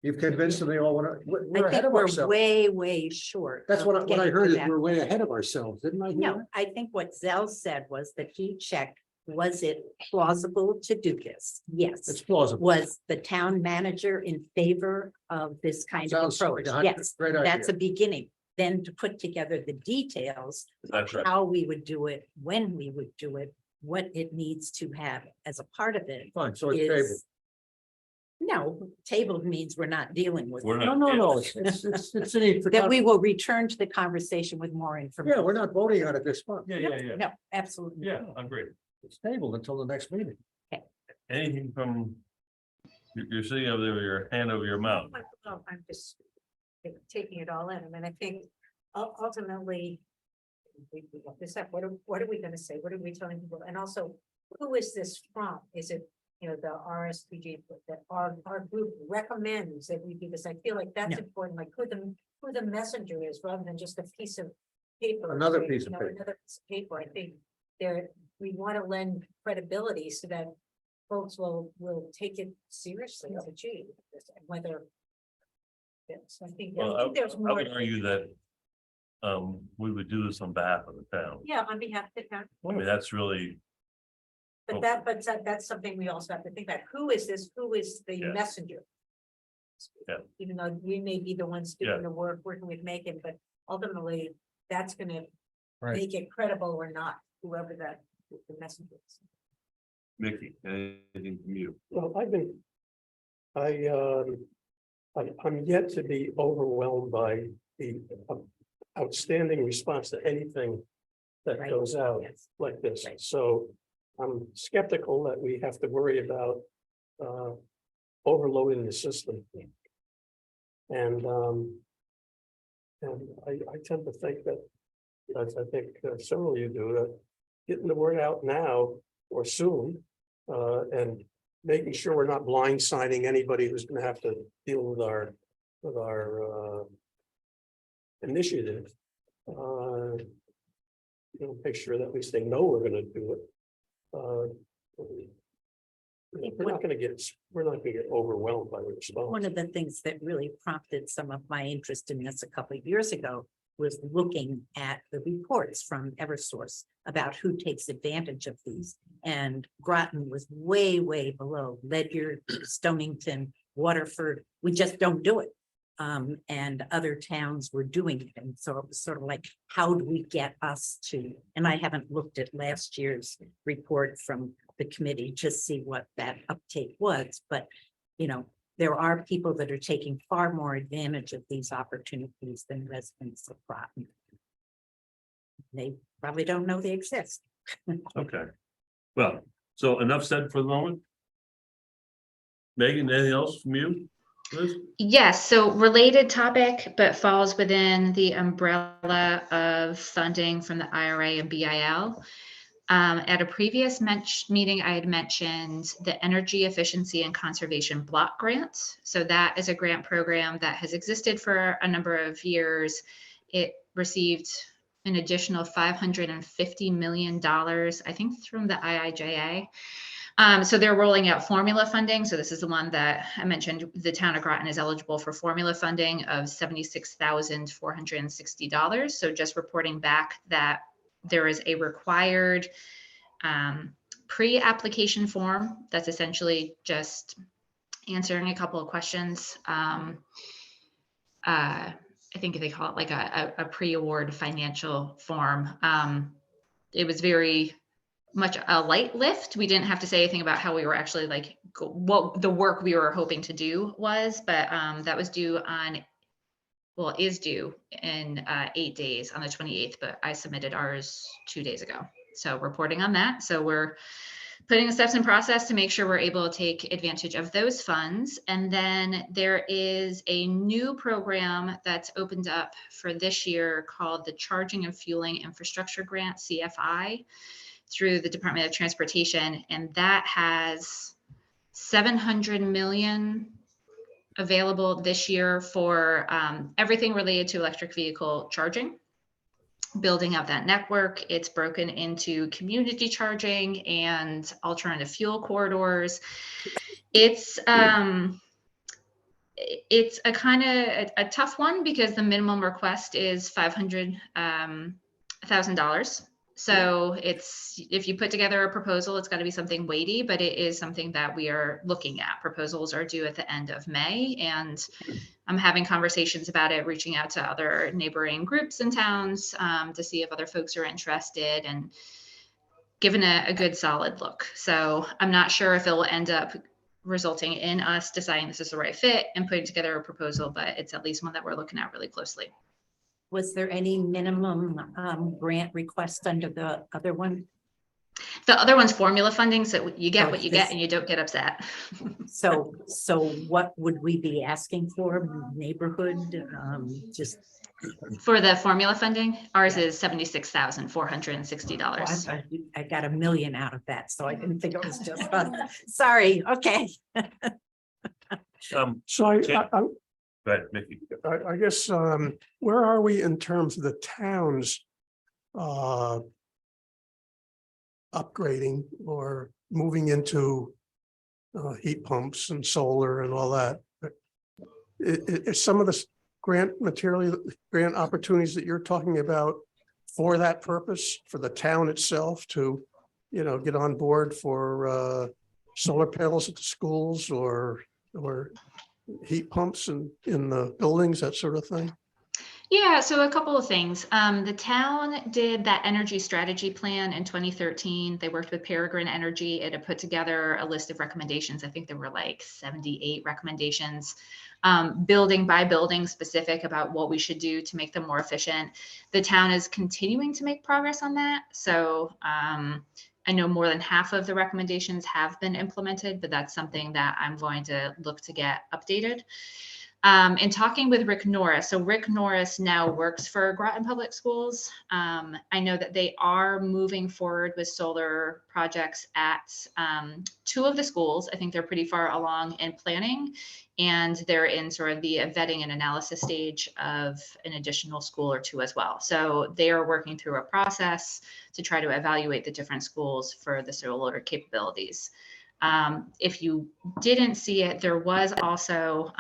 You've convinced them they all want to, we're I ahead think of we're ourselves. way short. That's of what I getting to heard is that. we're way ahead of ourselves, didn't I? hear No, that? I think what Zell said was that he checked, was it plausible to do this? Yes. It's plausible. Was the town manager in favor of this kind of Sounds like approach? a Yes, great that's a idea. beginning. Then to put together the details, That's right. how we would do it, when we would do it, what it needs to have as a part of it Fine, so it's tabled. is. No, tabled means we're not dealing with. We're it. not- No, it's an. That we will return to the conversation with more Yeah, information. we're not voting on it this month. Yeah. No, absolutely. Yeah, I'm great. It's tabled until the next meeting. Anything from, you're sitting over there with your hand over your mouth. Well, I'm just taking it all in. I mean, I think ultimately. We got this up. What are we gonna say? What are we telling people? And also, who is this from? Is it, you know, the RSPG that our group recommends that we do this? I feel like that's Yeah. important, like who the messenger is, rather than just a piece of paper. Another saying, piece of you know, paper. Another piece of paper. I think we want to lend credibility so that folks will take it seriously as a G, whether. Yes, I think Well, there's I more. would argue that we would do this on behalf of the town. Yeah, on behalf of the town, I mean, that's really, but that's something we also have to think about. Who is this? Who is the Yeah. messenger? Yeah. Even though we may be the ones Yeah. doing the work, working with Megan, but ultimately, that's gonna Right. make it credible or not, whoever the messenger is. Mickey, anything from you? Well, I'm yet to be overwhelmed by the outstanding response to anything that Right. goes out Yes. like this. Right. So I'm skeptical that we have to worry about overloading the system. And I tend to think that, as I think several of you do, that getting the word out now or soon, and making sure we're not blindsiding anybody who's gonna have to deal with our initiative. Make sure that at least they know we're gonna do it. We're not gonna get overwhelmed by the One response. of the things that really prompted some of my interest in this a couple of years ago was looking at the reports from Eversource about who takes advantage of these. And Groton was way below Ledyard, Stonington, Waterford. We just don't do it. And other towns were doing it. And so it was sort of like, how do we get us to, and I haven't looked at last year's report from the committee to see what that uptake was, but you know, there are people that are taking far more advantage of these opportunities than residents of Groton. They probably don't know they exist. Okay. Well, so enough said for the moment. Megan, anything else from you? Liz? Yes, so related topic, but falls within the umbrella of funding from the IRA and BIL. At a previous meeting, I had mentioned the Energy Efficiency and Conservation Block Grant. So that is a grant program that has existed for a number of years. It received an additional $550 million, I think, from the IIJA. So they're rolling out formula funding. So this is the one that I mentioned. The town of Groton is eligible for formula funding of $76,460. So just reporting back that there is a required pre-application form that's essentially just answering a couple of questions. I think they call it like a pre-award financial form. It was very much a light lift. We didn't have to say anything about how we were actually like what the work we were hoping to do was, but that was due on, well, is due in 8 days on the 28th, but I submitted ours 2 days ago. So reporting on that. So we're putting the steps in process to make sure we're able to take advantage of those funds. And then there is a new program that's opened up for this year called the Charging and Fueling Infrastructure Grant, CFI, through the Department of Transportation. And that has $700 million available this year for everything related to electric vehicle charging, building out that network. It's broken into community charging and alternative fuel corridors. It's a kind of a tough one because the minimum request is $500,000. So it's, if you put together a proposal, it's got to be something weighty, but it is something that we are looking at. Proposals are due at the end of May, and I'm having conversations about it, reaching out to other neighboring groups and towns to see if other folks are interested, and given a good solid look. So I'm not sure if it'll end up resulting in us deciding this is the right fit and putting together a proposal, but it's at least one that we're looking at really closely. Was there any minimum grant request under the other one? The other one's formula funding, so you get Oh, what you this- get and you don't get upset. So what would we be asking for? Neighborhood, just. For the formula funding, ours Yeah. is $76,460. I got $1 million out of that, so I didn't think it was just fun. Sorry, okay. So I, Yeah. I, But Mickey, I guess, where are we in terms of the towns? Upgrading or moving into heat pumps and solar and all that. Is some of the grant opportunities that you're talking about for that purpose, for the town itself to, get on board for solar panels at the schools or heat pumps in the buildings, that sort of thing? Yeah, so a couple of things. The town did that energy strategy plan in 2013. They worked with Peregrine Energy. It had put together a list of recommendations. I think there were like 78 recommendations, building by building specific about what we should do to make them more efficient. The town is continuing to make progress on that. So I know more than half of the recommendations have been implemented, but that's something that I'm going to look to get updated. In talking with Rick Norris, so Rick Norris now works for Groton Public Schools. I know that they are moving forward with solar projects at 2 of the schools. I think they're pretty far along in planning, and they're in sort of the vetting and analysis stage of an additional school or 2 as well. So they are working through a process to try to evaluate the different schools for the solar capabilities. If you didn't see it, there was also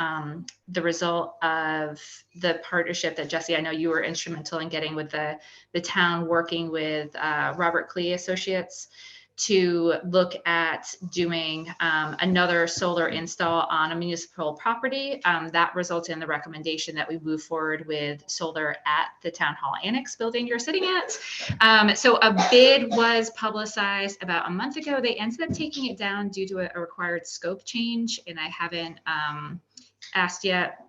the result of the partnership that Jesse, I know you were instrumental in getting with the town, working with Robert Klee Associates to look at doing another solar install on a municipal property. That resulted in the recommendation that we move forward with solar at the Town Hall Annex building you're sitting at. So a bid was publicized about a month ago. They ended up taking it down due to a required scope change, and I haven't asked yet,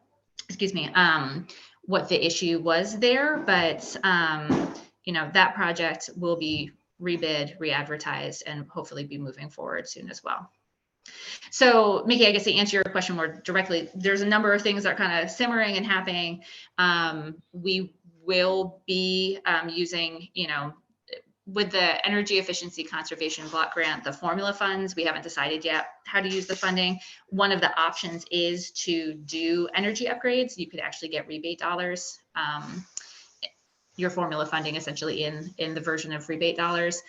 what the issue was there, but that project will be rebid, re-advertised, and hopefully be moving forward soon as well. So Mickey, I guess to answer your question more directly, there's a number of things that are kind of simmering and happening. We will be using, with the energy efficiency conservation block grant, the formula funds. We haven't decided yet how to use the funding. One of the options is to do energy upgrades. You could actually get rebate dollars. Your formula funding essentially in the version of rebate dollars.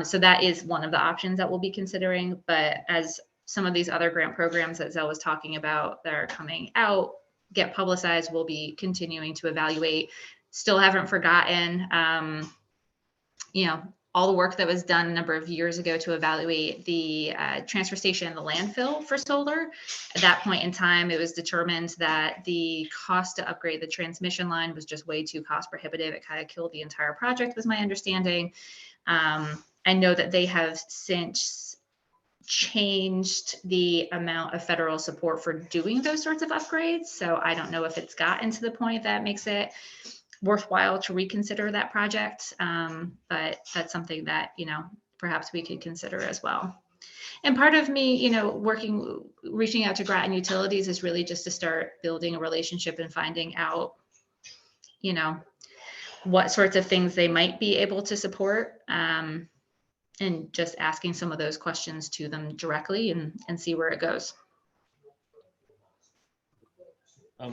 So that is one of the options that we'll be considering. But as some of these other grant programs that Zell was talking about that are coming out get publicized, we'll be continuing to evaluate. Still haven't forgotten, all the work that was done a number of years ago to evaluate the transfer station and the landfill for solar. At that point in time, it was determined that the cost to upgrade the transmission line was just way too cost prohibitive. It kind of killed the entire project, was my understanding. I know that they have since changed the amount of federal support for doing those sorts of upgrades. So I don't know if it's gotten to the point that makes it worthwhile to reconsider that project. But that's something that, perhaps we could consider as well. And part of me, reaching out to Groton Utilities is really just to start building a relationship and finding out, what sorts of things they might be able to support. And just asking some of those questions to them directly and see where it goes. A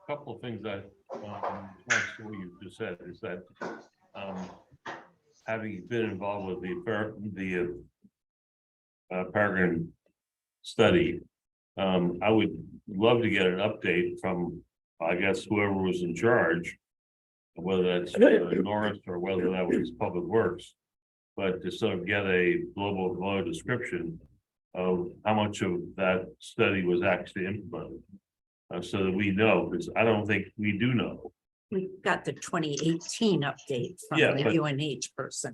couple of things that, response to what you just said is that, having been involved with the Peregrine study, I would love to get an update from, I guess, whoever was in charge, whether that's Norris or whether that was Public Works, but to sort of get a global description of how much of that study was actually implemented. So that we know, because I don't think we do know. We got the 2018 update from Yeah, the but- UNH person,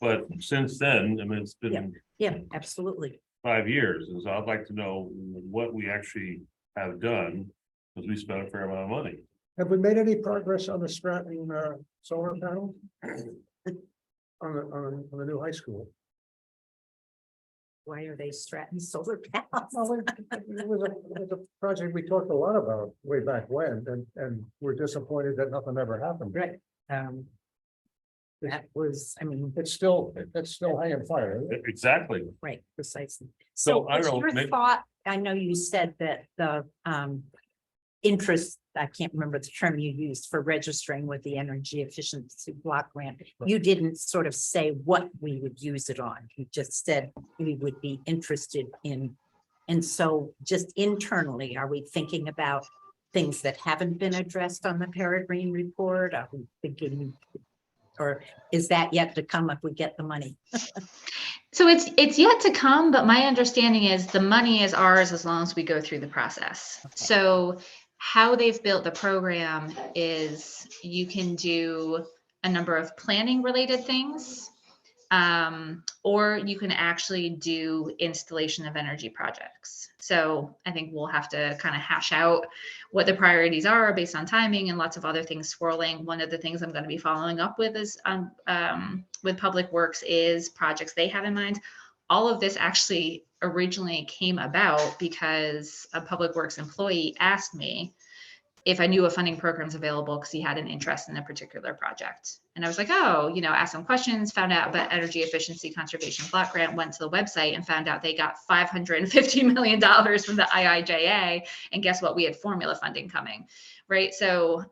But since then, I mean, it's been yeah, absolutely. 5 years, and so I'd like to know what we actually have done, because we spent a fair amount of money. Have we made any progress on the Stratton solar panel? On the new high school? Why are they Stratton solar panels? Well, it was a project we talked a lot about way back when, and we're disappointed that nothing ever happened. Right. That was, I mean, It's still hanging fire. isn't it? Exactly. right, precisely. So, So I don't what's know, your maybe- thought? I know you said that the interest, I can't remember the term you used for registering with the energy efficiency block grant. You didn't sort of say what we would use it on. You just said we would be interested in. And so just internally, are we thinking about things that haven't been addressed on the Peregrine report? Are we thinking, or is that yet to come if we get the money? So it's yet to come, but my understanding is the money is ours as long as we go through the process. So how they've built the program is you can do a number of planning related things, or you can actually do installation of energy projects. So I think we'll have to kind of hash out what the priorities are based on timing and lots of other things swirling. One of the things I'm going to be following up with is with Public Works is projects they have in mind. All of this actually originally came about because a Public Works employee asked me if I knew of funding programs available because he had an interest in a particular project. And I was like, oh, asked some questions, found out about Energy Efficiency Conservation Block Grant, went to the website and found out they got $550 million from the IIJA. And guess what? We had formula funding coming, right? So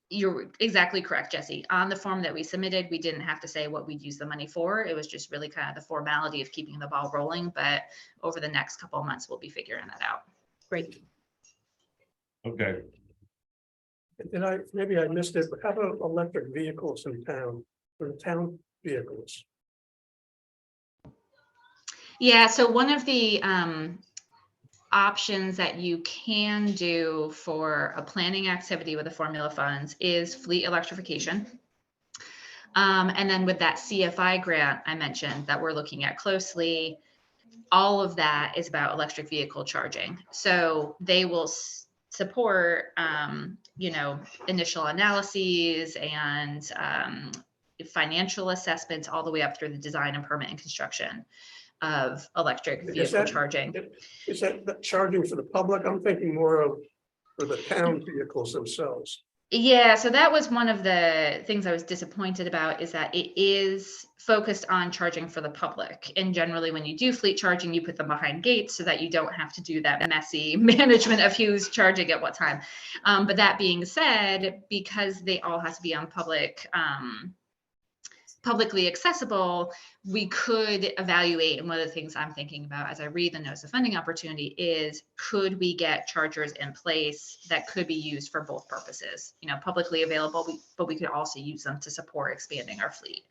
you're exactly correct, Jesse. On the form that we submitted, we didn't have to say what we'd use the money for. It was just really kind of the formality of keeping the ball rolling. But over the next couple of months, we'll be figuring that out. Great. Okay, And maybe I missed it, but how about electric vehicles in town, for the town vehicles? Yeah, so one of the options that you can do for a planning activity with the formula funds is fleet electrification. And then with that CFI grant I mentioned that we're looking at closely, all of that is about electric vehicle charging. So they will support, initial analyses and financial assessments all the way up through the design and permit and construction of electric vehicle charging. Is that charging for the public? I'm thinking more of for the town vehicles themselves. Yeah, so that was one of the things I was disappointed about, is that it is focused on charging for the public. And generally, when you do fleet charging, you put them behind gates so that you don't have to do that messy management of who's charging at what time. But that being said, because they all have to be on publicly accessible, we could evaluate, and one of the things I'm thinking about as I read the notice of funding opportunity is, could we get chargers in place that could be used for both purposes, publicly available, but we could also use them to support expanding our fleet.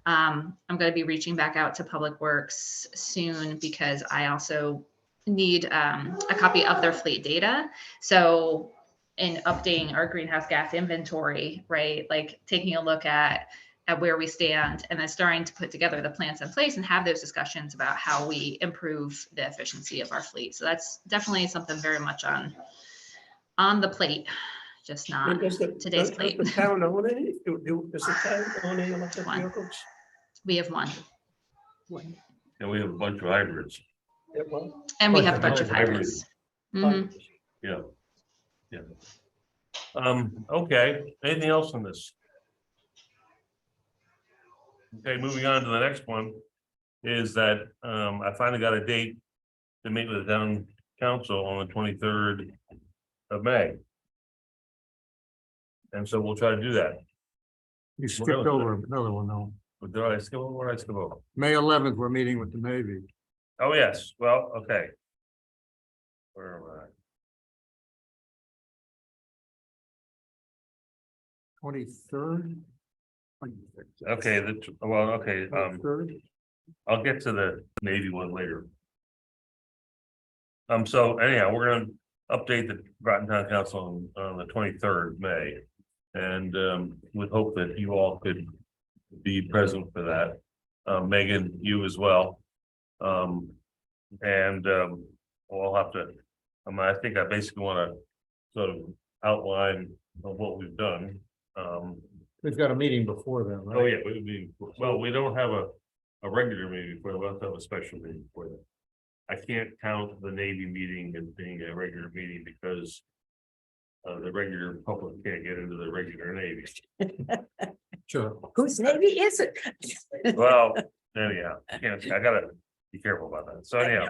I'm going to be reaching back out to Public Works soon because I also need a copy of their fleet data. So in updating our greenhouse gas inventory, right, like taking a look at where we stand and then starting to put together the plans in place and have those discussions about how we improve the efficiency of our fleet. So that's definitely something very much on the plate, just not today's plate. Does the town own any? Does the town own any electric One. vehicles? We have one. and we have a bunch of hybrids. Yeah, well, And we have a bunch of hybrids. Mhm. Yeah. Okay, anything else on this? Okay, moving on to the next one is that I finally got a date to meet with the council on the 23rd of May. And so we'll try to do that. You skipped over another one though. But did I skip over? What did I skip over? May 11th, we're meeting with the Navy. Oh, yes, well, okay. Where am I? 23rd. Okay, okay, 23rd. I'll get to the Navy one later. So anyhow, we're gonna update the Groton Town Council on the 23rd of May. And with hope that you all could be present for that. Megan, you as well. We'll have to, I think I basically want to sort of outline of what we've done. We've got a meeting before then, right? Oh, yeah, we don't have a regular meeting before, we'll have to have a special meeting before that. I can't count the Navy meeting as being a regular meeting because the regular public can't get into the regular Navy. Sure. Whose Navy is it? Well, anyhow, I gotta be careful about that. So anyhow,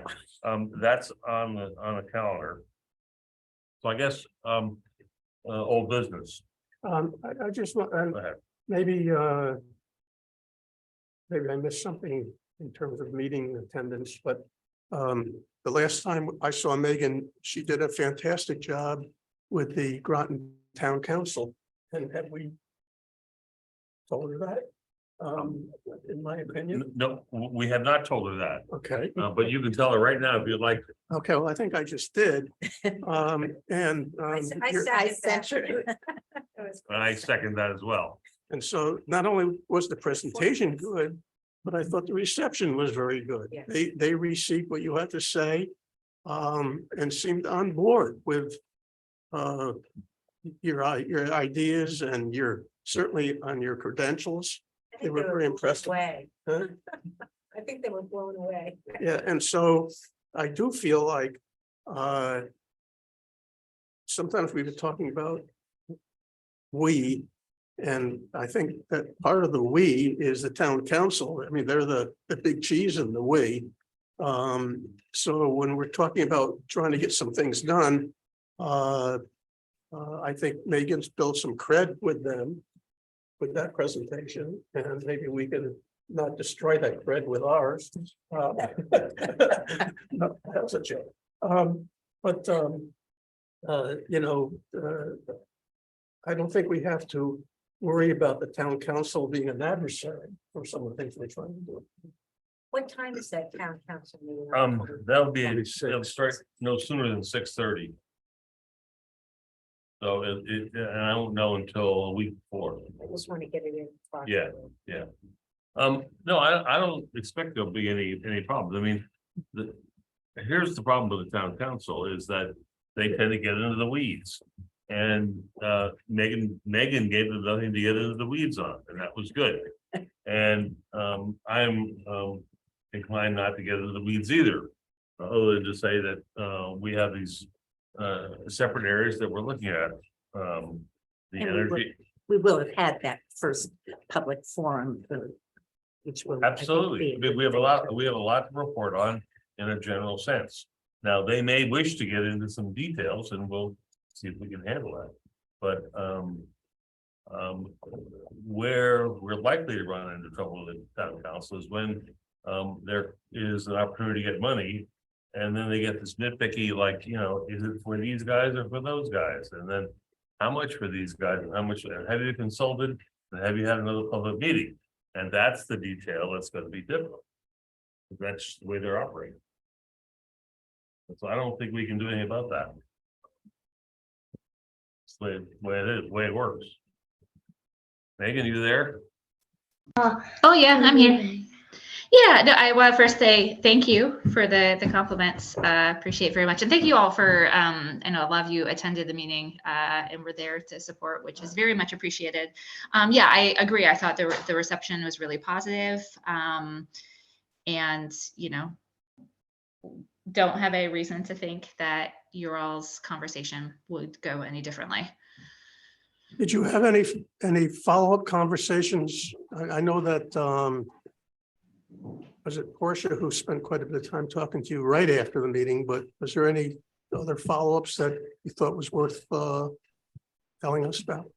that's on the calendar. So I guess, old business. I just want, Go ahead. maybe I missed something in terms of meeting attendance, but the last time I saw Megan, she did a fantastic job with the Groton Town Council. And have we told her that? In my opinion, No, we have not told her that, okay. but you can tell her right now if you'd like. Okay, well, I think I just did. I You're- second that. And I second that as well. And so not only was the presentation good, but I thought the reception was very good. Yes. They received what you had to say, and seemed on board with your ideas and certainly on your credentials. They were very impressive. Way. Huh? I think they were blown away. Yeah, and so I do feel like sometimes we've been talking about we, and I think that part of the we is the town council. I mean, they're the big cheese in the we. So when we're talking about trying to get some things done, I think Megan's built some cred with them with that presentation, and maybe we can not destroy that cred with ours. No, that was a joke. I don't think we have to worry about the town council being an adversary for some of the things we're trying to do. What time is that town council meeting? That'll be, Probably it'll 6. start no sooner than 6:30. So and I won't know until a week before. I just want to get it in. Yeah. No, I don't expect there'll be any problems. I mean, here's the problem with the town council is that they tend to get into the weeds. And Megan gave them nothing to get into the weeds on, and that was good. And I'm inclined not to get into the weeds either, other than to say that we have these separate areas that we're looking at. The energy. We will have had that first public forum, which will. I think, Absolutely. be a We have a good lot to report on in a general sense. Now, they may wish to get into some details and we'll see if we can handle that. But where we're likely to run into trouble with the town council is when there is an opportunity to get money. And then they get this nitpicky, like, is it for these guys or for those guys? And then how much for these guys and how much, have you consulted? And have you had another public meeting? And that's the detail that's going to be difficult. That's the way they're operating. So I don't think we can do anything about that. It's the way it is, the way it works. Megan, you there? Oh, yeah, I'm here. Yeah, no, I want to first say thank you for the compliments. Appreciate it very much. And thank you all for, I know a lot of you attended the meeting and were there to support, which is very much appreciated. Yeah, I agree. I thought the reception was really positive. And, don't have a reason to think that your all's conversation would go any differently. Did you have any follow-up conversations? I know that was it Portia who spent quite a bit of time talking to you right after the meeting, but was there any other follow-ups that you thought was worth telling us about?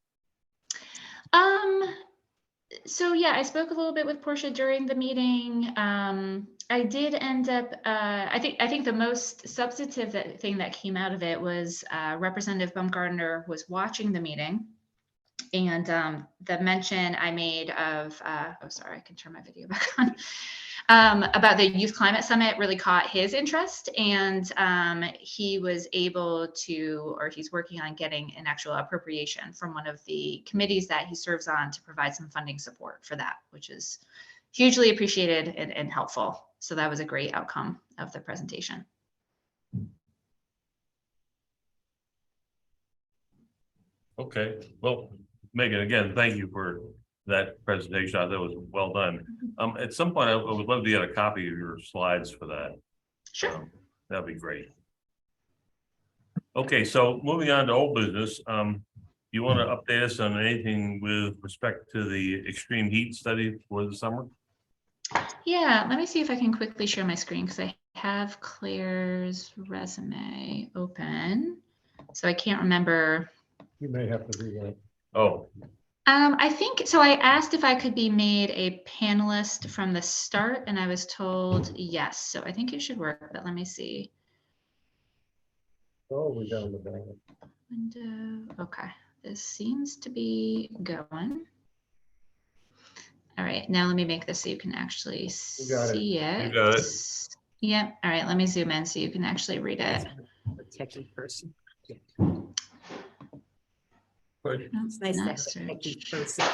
So yeah, I spoke a little bit with Portia during the meeting. I did end up, I think the most substantive thing that came out of it was Representative Baumgartner was watching the meeting. And the mention I made of, oh, sorry, I can turn my video back on, about the Youth Climate Summit really caught his interest. And he was able to, or he's working on getting an actual appropriation from one of the committees that he serves on to provide some funding support for that, which is hugely appreciated and helpful. So that was a great outcome of the presentation. Okay, well, Megan, again, thank you for that presentation. I thought it was well done. At some point, I would love to get a copy of your slides for that. Sure. That'd be great. Okay, so moving on to old business, you want to update us on anything with respect to the extreme heat study for the summer? Yeah, let me see if I can quickly share my screen because I have Claire's resume open. So I can't remember. You may have to do that. Oh, I think, so I asked if I could be made a panelist from the start and I was told yes. So I think it should work, but let me see. Oh, we down the back. Window, okay. This seems to be going. All right, now let me make this so you can actually see it. You got it. Yep, all right, let me zoom in so you can actually read it. A techie person. It's It's nice to have a techie person.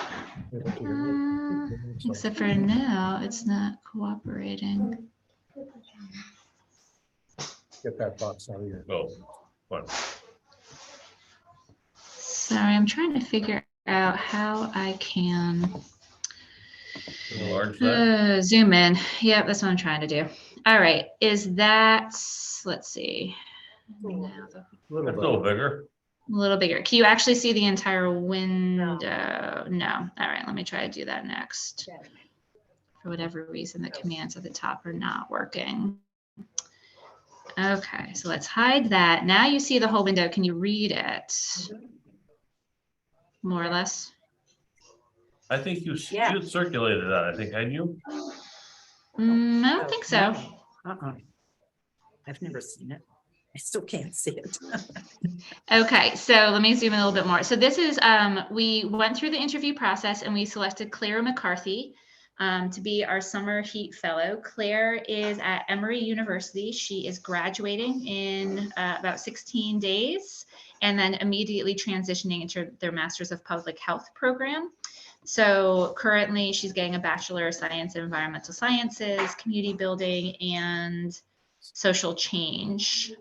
Except for now, it's not cooperating. Get that box out of here. oh, what? Sorry, I'm trying to figure out how I can Enlarge that. zoom in. Yep, that's what I'm trying to do. All right, is that, let's see. Now the Little That's a bit. little bigger. a little bigger. Can you actually see the entire window? No. All right, let me try to do that next. For whatever reason, the commands at the top are not working. Okay, so let's hide that. Now you see the whole window. Can you read it? More or less? I think you Yeah. should circulate it out, I think, hadn't you? I don't think so. I've never seen it. I still can't see it. Okay, so let me zoom in a little bit more. So this is, we went through the interview process and we selected Claire McCarthy to be our summer heat fellow. Claire is at Emory University. She is graduating in about 16 days and then immediately transitioning into their Masters of Public Health program. So currently she's getting a Bachelor of Science in Environmental Sciences, Community Building, and Social Change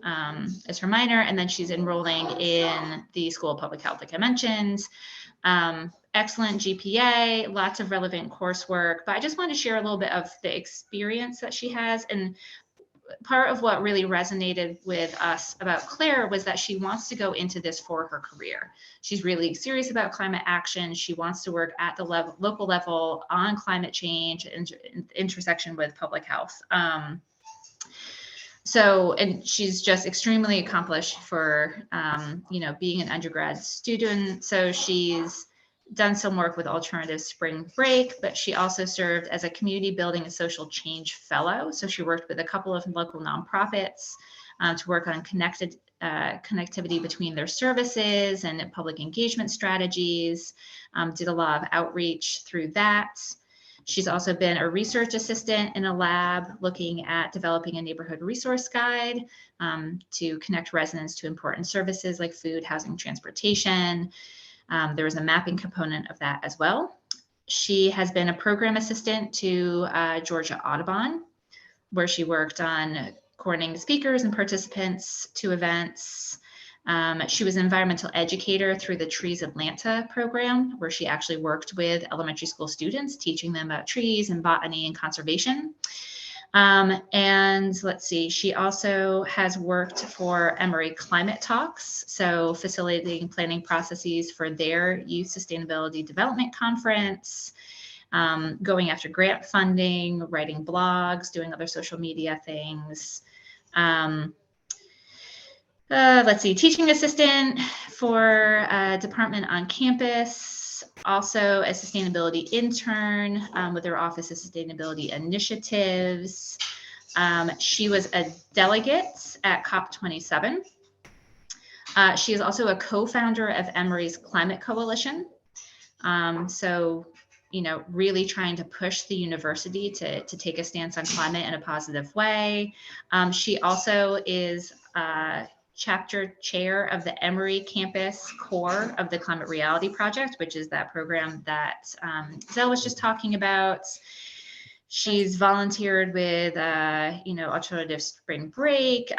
as her minor, and then she's enrolling in the School of Public Health, like I mentioned. Excellent GPA, lots of relevant coursework, but I just wanted to share a little bit of the experience that she has. And part of what really resonated with us about Claire was that she wants to go into this for her career. She's really serious about climate action. She wants to work at the local level on climate change and intersection with public health. So, and she's just extremely accomplished for, being an undergrad student. So she's done some work with Alternative Spring Break, but she also served as a community building and social change fellow. So she worked with a couple of local nonprofits to work on connectivity between their services and public engagement strategies, did a lot of outreach through that. She's also been a research assistant in a lab looking at developing a neighborhood resource guide to connect residents to important services like food, housing, transportation. There was a mapping component of that as well. She has been a program assistant to Georgia Audubon, where she worked on coordinating speakers and participants to events. She was an environmental educator through the Trees Atlanta program, where she actually worked with elementary school students, teaching them about trees and botany and conservation. And let's see, she also has worked for Emory Climate Talks, so facilitating planning processes for their Youth Sustainability Development Conference. going after grant funding, writing blogs, doing other social media things. Let's see, teaching assistant for a department on campus, also a sustainability intern with their Office of Sustainability Initiatives. She was a delegate at COP27. She is also a co-founder of Emory's Climate Coalition. So, you know, really trying to push the university to take a stance on climate in a positive way. She also is chapter chair of the Emory campus core of the Climate Reality Project, which is that program that Zell was just talking about. She's volunteered with, you know, alternative spring break,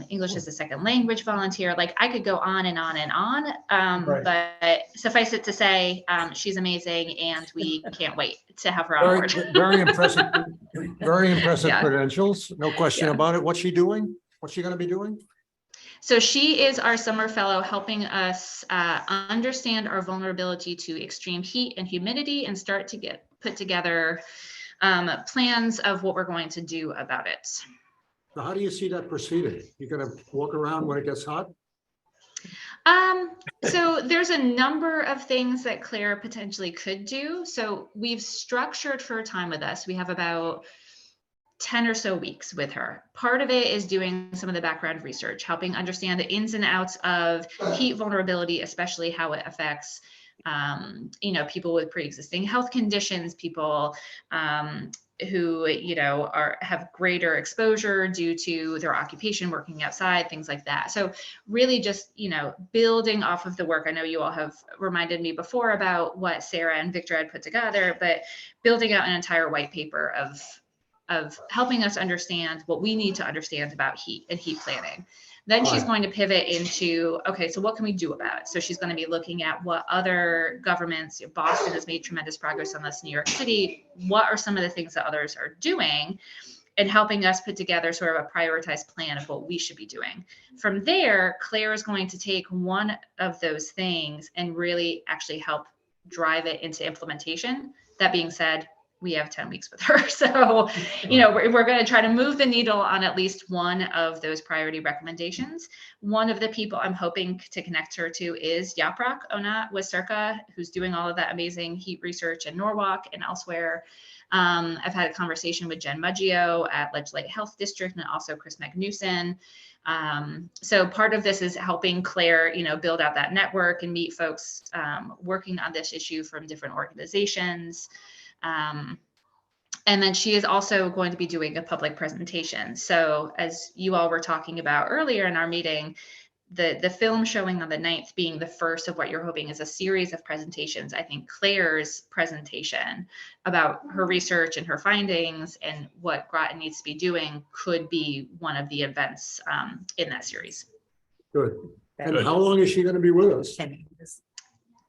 English as a second language volunteer. Like I could go on and on and on. Right. But suffice it to say, she's amazing and we can't wait to have her on Very, board. very impressive, very impressive Yeah. credentials. No question Yeah. about it. What's she doing? What's she going to be doing? So she is our summer fellow, helping us understand our vulnerability to extreme heat and humidity and start to put together plans of what we're going to do about it. So how do you see that proceeding? You're going to walk around when it gets hot? So there's a number of things that Claire potentially could do. So we've structured her time with us. We have about 10 or so weeks with her. Part of it is doing some of the background research, helping understand the ins and outs of heat vulnerability, especially how it affects you know, people with pre-existing health conditions, people who, you know, have greater exposure due to their occupation, working outside, things like that. So really just, you know, building off of the work. I know you all have reminded me before about what Sarah and Victor had put together, but building out an entire white paper of helping us understand what we need to understand about heat and heat planning. Then she's Right. going to pivot into, okay, so what can we do about it? So she's going to be looking at what other governments, Boston has made tremendous progress on this, New York City, what are some of the things that others are doing, and helping us put together sort of a prioritized plan of what we should be doing. From there, Claire is going to take one of those things and really actually help drive it into implementation. That being said, we have 10 weeks with her. So, you know, we're going to try to move the needle on at least one of those priority recommendations. One of the people I'm hoping to connect her to is Yaprak Ona Wasirka, who's doing all of that amazing heat research in Norwalk and elsewhere. I've had a conversation with Jen Muggio at Ledge Light Health District and also Chris Magnuson. So part of this is helping Claire, you know, build out that network and meet folks working on this issue from different organizations. And then she is also going to be doing a public presentation. So as you all were talking about earlier in our meeting, the film showing on the 9th being the first of what you're hoping is a series of presentations. I think Claire's presentation about her research and her findings and what Groton needs to be doing could be one of the events in that series. Good. And Good. how long is she going to be with us? 10 weeks.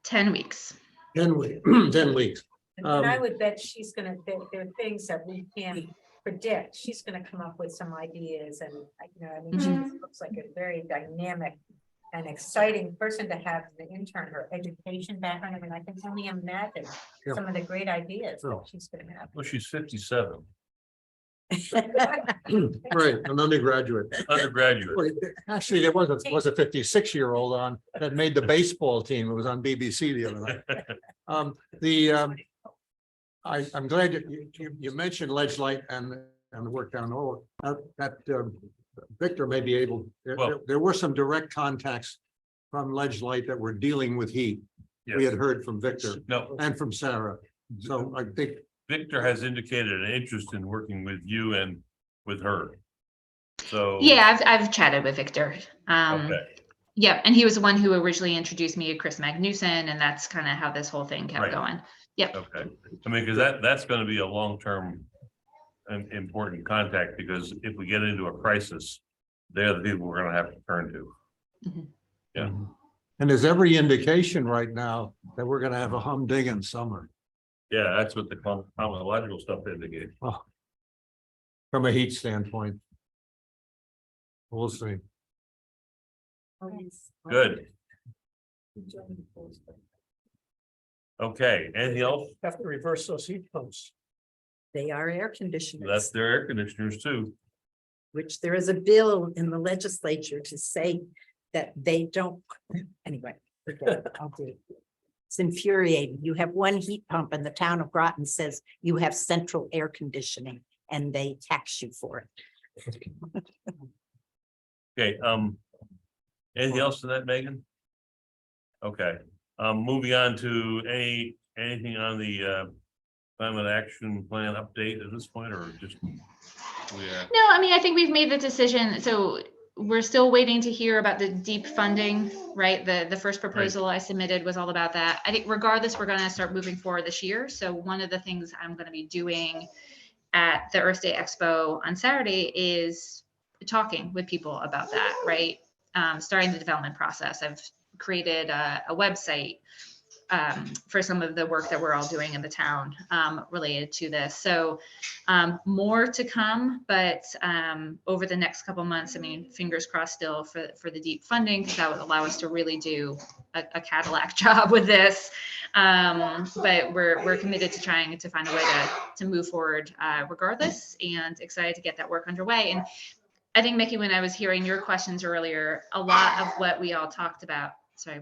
10 weeks. 10 weeks. And I would bet she's gonna, there are things that we can't predict. She's gonna come up with some ideas and, you know, I mean, she looks like a very dynamic and exciting person to have the intern, her education background. I mean, I can only imagine Yeah. some of the great ideas Sure. that she's gonna have. Well, she's 57, Right, an undergraduate. undergraduate. Wait, actually, there was a 56-year-old on that made the baseball team. It was on BBC the other night. I'm glad you mentioned Ledge Light and the work down that Victor may be able, Well- there were some direct contacts from Ledge Light that were dealing with heat. We Yes. had heard from Victor No, and from Sarah. So I think, Victor has indicated an interest in working with you and with her. So. Yeah, I've chatted with Victor. Okay, Yeah, and he was the one who originally introduced me to Chris Magnuson, and that's kind of how this whole thing kept Right. going. Yep. okay. I mean, because that's going to be a long-term and important contact, because if we get into a crisis, they're the people we're going to have to turn to. Mhm. Yeah. and there's every indication right now that we're going to have a humdinger summer Yeah, that's what the chronological stuff indicates. from a heat standpoint. We'll see. Good. Okay, anything else? Have to reverse those heat pumps. They are air conditioners. That's their air conditioners too. Which there is a bill in the legislature to say that they don't, anyway. forget it, I'll do it. It's infuriating. You have one heat pump and the town of Groton says you have central air conditioning and they tax you for it. Okay, anything else to that, Megan? Okay, moving on to anything on the climate action plan update at this point, or just we are. No, I mean, I think we've made the decision. So we're still waiting to hear about the deep funding, right? The first proposal I submitted was all about that. I think regardless, we're going to start moving forward this year. So one of the things I'm going to be doing at the Earth Day Expo on Saturday is talking with people about that, right? Starting the development process. I've created a website for some of the work that we're all doing in the town related to this. So more to come, but over the next couple months, I mean, fingers crossed still for the deep funding, because that would allow us to really do a Cadillac job with this. But we're committed to trying to find a way to move forward regardless, and excited to get that work underway. And I think, Mickey, when I was hearing your questions earlier, a lot of what we all talked about, sorry,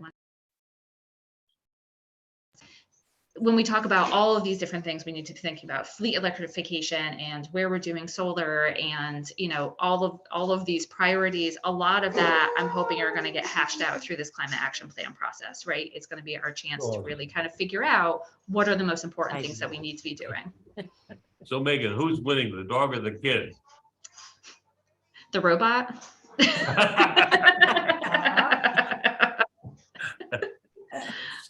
when we talk about all of these different things, we need to be thinking about fleet electrification and where we're doing solar and, you know, all of these priorities. A lot of that I'm hoping are going to get hashed out through this climate action plan process, right? It's going to be our chance to really kind of figure out what are the most important things that we need to be doing. So Megan, who's winning, the dog or the kid? The robot.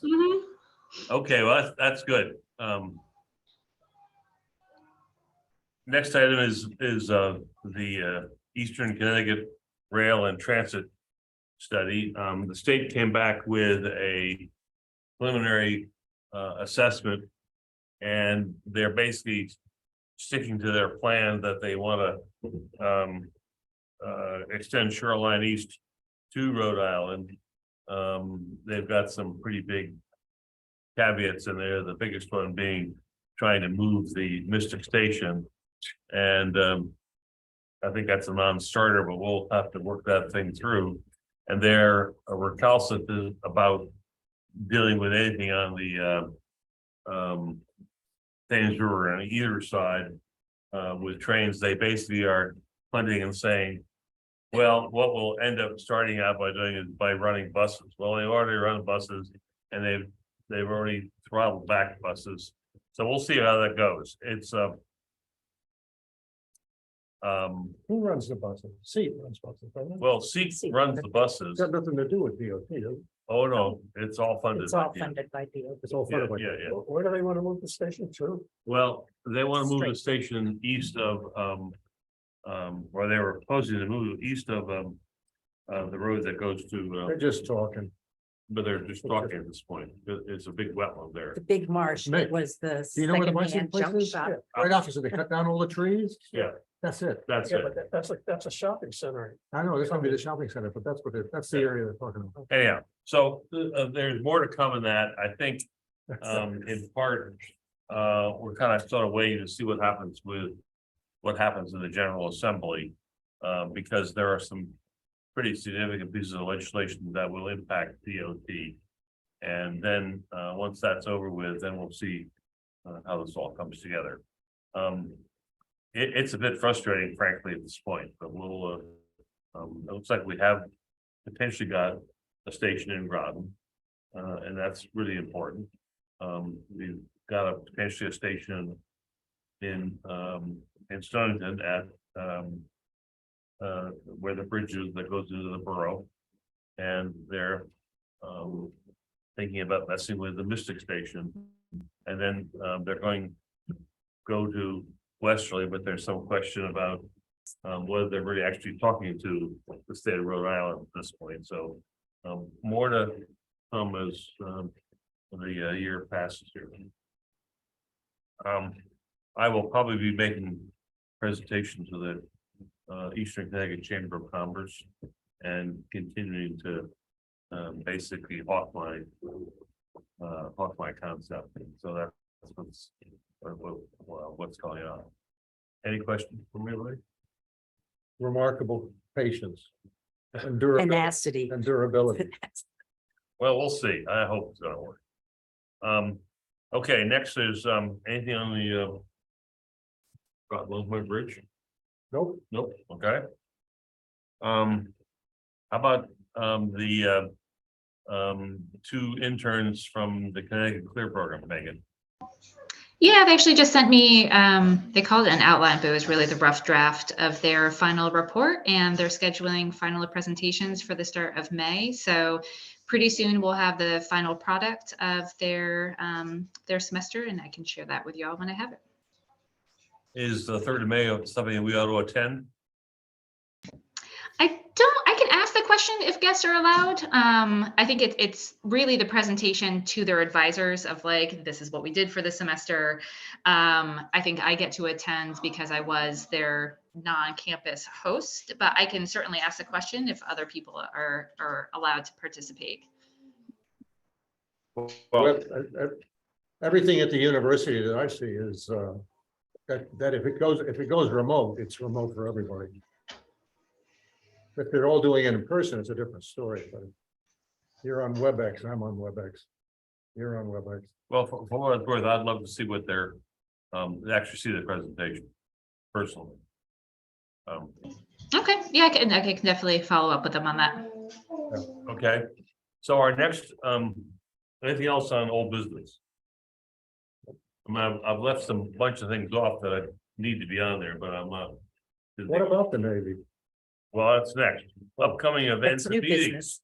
Mhm. Okay, well, that's good. Next item is the Eastern Connecticut Rail and Transit Study. The state came back with a preliminary assessment, and they're basically sticking to their plan that they want to extend Shoreline East to Rhode Island. They've got some pretty big caveats in there, the biggest one being trying to move the Mystic Station. And I think that's a non-starter, but we'll have to work that thing through. And they're recalcitrant about dealing with anything on the Thames River on either side with trains. They basically are punting and saying, well, what we'll end up starting out by doing is by running buses. Well, they've already run buses, and they've already throttled back buses. So we'll see how that goes. It's Who runs the buses? Seat runs buses, doesn't it? well, SEEK runs the buses. It's got nothing to do with DOT, does it? Oh, no, it's all funded. It's all by- funded by DOT. It's all funded by. Yeah. Where do they want to move the station to? Well, they want to move the station east of, or they were proposing to move east of, the road that goes to, They're just talking. but they're just talking at this point. It's a big wetland there. The big marsh Nick, was the Do you know where the secondhand bicycle junk place is? shop. Yeah, right opposite, they cut down all the trees. Yeah, That's it. that's Yeah, it. but that's a shopping center. I know, this might be the shopping center, but that's what that's the area they're talking about. Anyhow, so there's more to come in that. I think, in part, we're kind of sort of waiting to see what happens in the General Assembly. Because there are some pretty significant pieces of legislation that will impact DOT. And then, once that's over with, then we'll see how this all comes together. It's a bit frustrating, frankly, at this point, but we'll, it looks like we have potentially got a station in Groton, and that's really important. We've got potentially a station in Stonington at, where the bridge is that goes into the borough. And they're thinking about messing with the Mystic Station. And then they're going to go to Westerly, but there's some question about whether they're really actually talking to the state of Rhode Island at this point. So more to come as the year passes here. I will probably be making presentation to the Eastern Connecticut Chamber of Commerce and continuing to basically hawk my talk my concept, so that's what's going on. Any questions from anybody? Remarkable patience. And durability. Tenacity. And durability. Well, we'll see. I hope it's gonna work. Okay, next is, anything on the, Groton Bridge? Nope. Nope, okay. How about, the, two interns from the Connecticut Clear program, Megan? Yeah, they actually just sent me, they called it an outline, but it was really the rough draft of their final report, and they're scheduling final presentations for the start of May. So pretty soon we'll have the final product of their semester, and I can share that with you all when I have it. Is the 3rd of May something we ought to attend? I can ask the question if guests are allowed. I think it's really the presentation to their advisors of like, this is what we did for the semester. I think I get to attend because I was their non-campus host, but I can certainly ask the question if other people are allowed to participate. Well, Everything at the university that I see is that if it goes remote, it's remote for everybody. If they're all doing it in person, it's a different story, but you're on WebEx, I'm on WebEx. You're on WebEx. well, for what it's worth, I'd love to see what they're, actually see the presentation personally. Okay, yeah, I can definitely follow up with them on that. Okay, so our next, anything else on old business? I mean, I've left some bunch of things off that I need to be on there, but I'm not. What about the Navy? Well, that's next. Upcoming events That's and new meetings.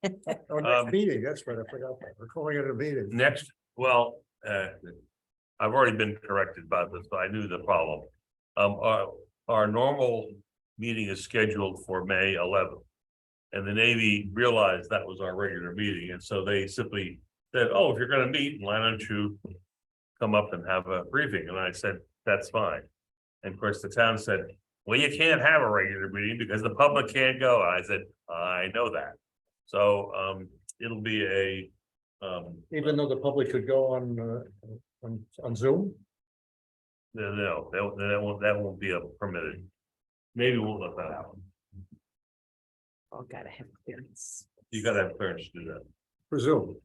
business. Oh, next meeting, that's right, I forgot that. We're calling it a meeting. Next, well, I've already been corrected about this, but I knew the problem. Our normal meeting is scheduled for May 11th. And the Navy realized that was our regular meeting, and so they simply said, oh, if you're gonna meet, why don't you come up and have a briefing? And I said, that's fine. And of course, the town said, well, you can't have a regular meeting because the public can't go. And I said, I know that. So it'll be a Even though the public could go on Zoom? no, that won't be a permitted. Maybe we'll let that happen. Oh, gotta have clearance You gotta have clearance to do that. For Zoom,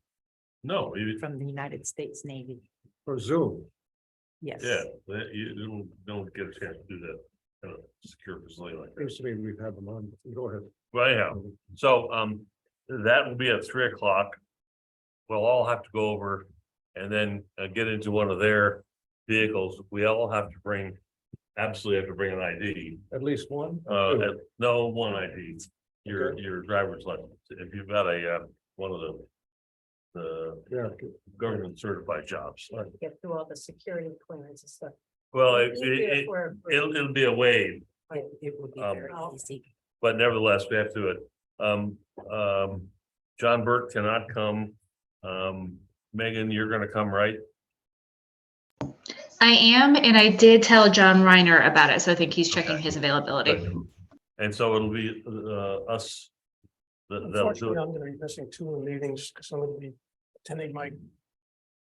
No, you, from the United States Navy. for Zoom. Yes. yeah, you don't get a chance to do that in a secure facility like that. Seems to me we've had them on. Go ahead. Well, anyhow, so that will be at 3 o'clock. We'll all have to go over and then get into one of their vehicles. We all have to bring, absolutely have to bring an ID. At least one? No, one ID, your driver's license. If you've got a one of the Yeah, government certified jobs. Get through all the security clearance and stuff. Well, Easier for- it'll be a wave, It would be Um, very easy. but nevertheless, we have to do it. John Burt cannot come. Megan, you're gonna come, right? I am, and I did tell John Reiner about it, so I think he's checking his availability. Good. And so it'll be us. They'll do Unfortunately, it. I'm gonna be missing 2 of the meetings because I'm gonna be attending my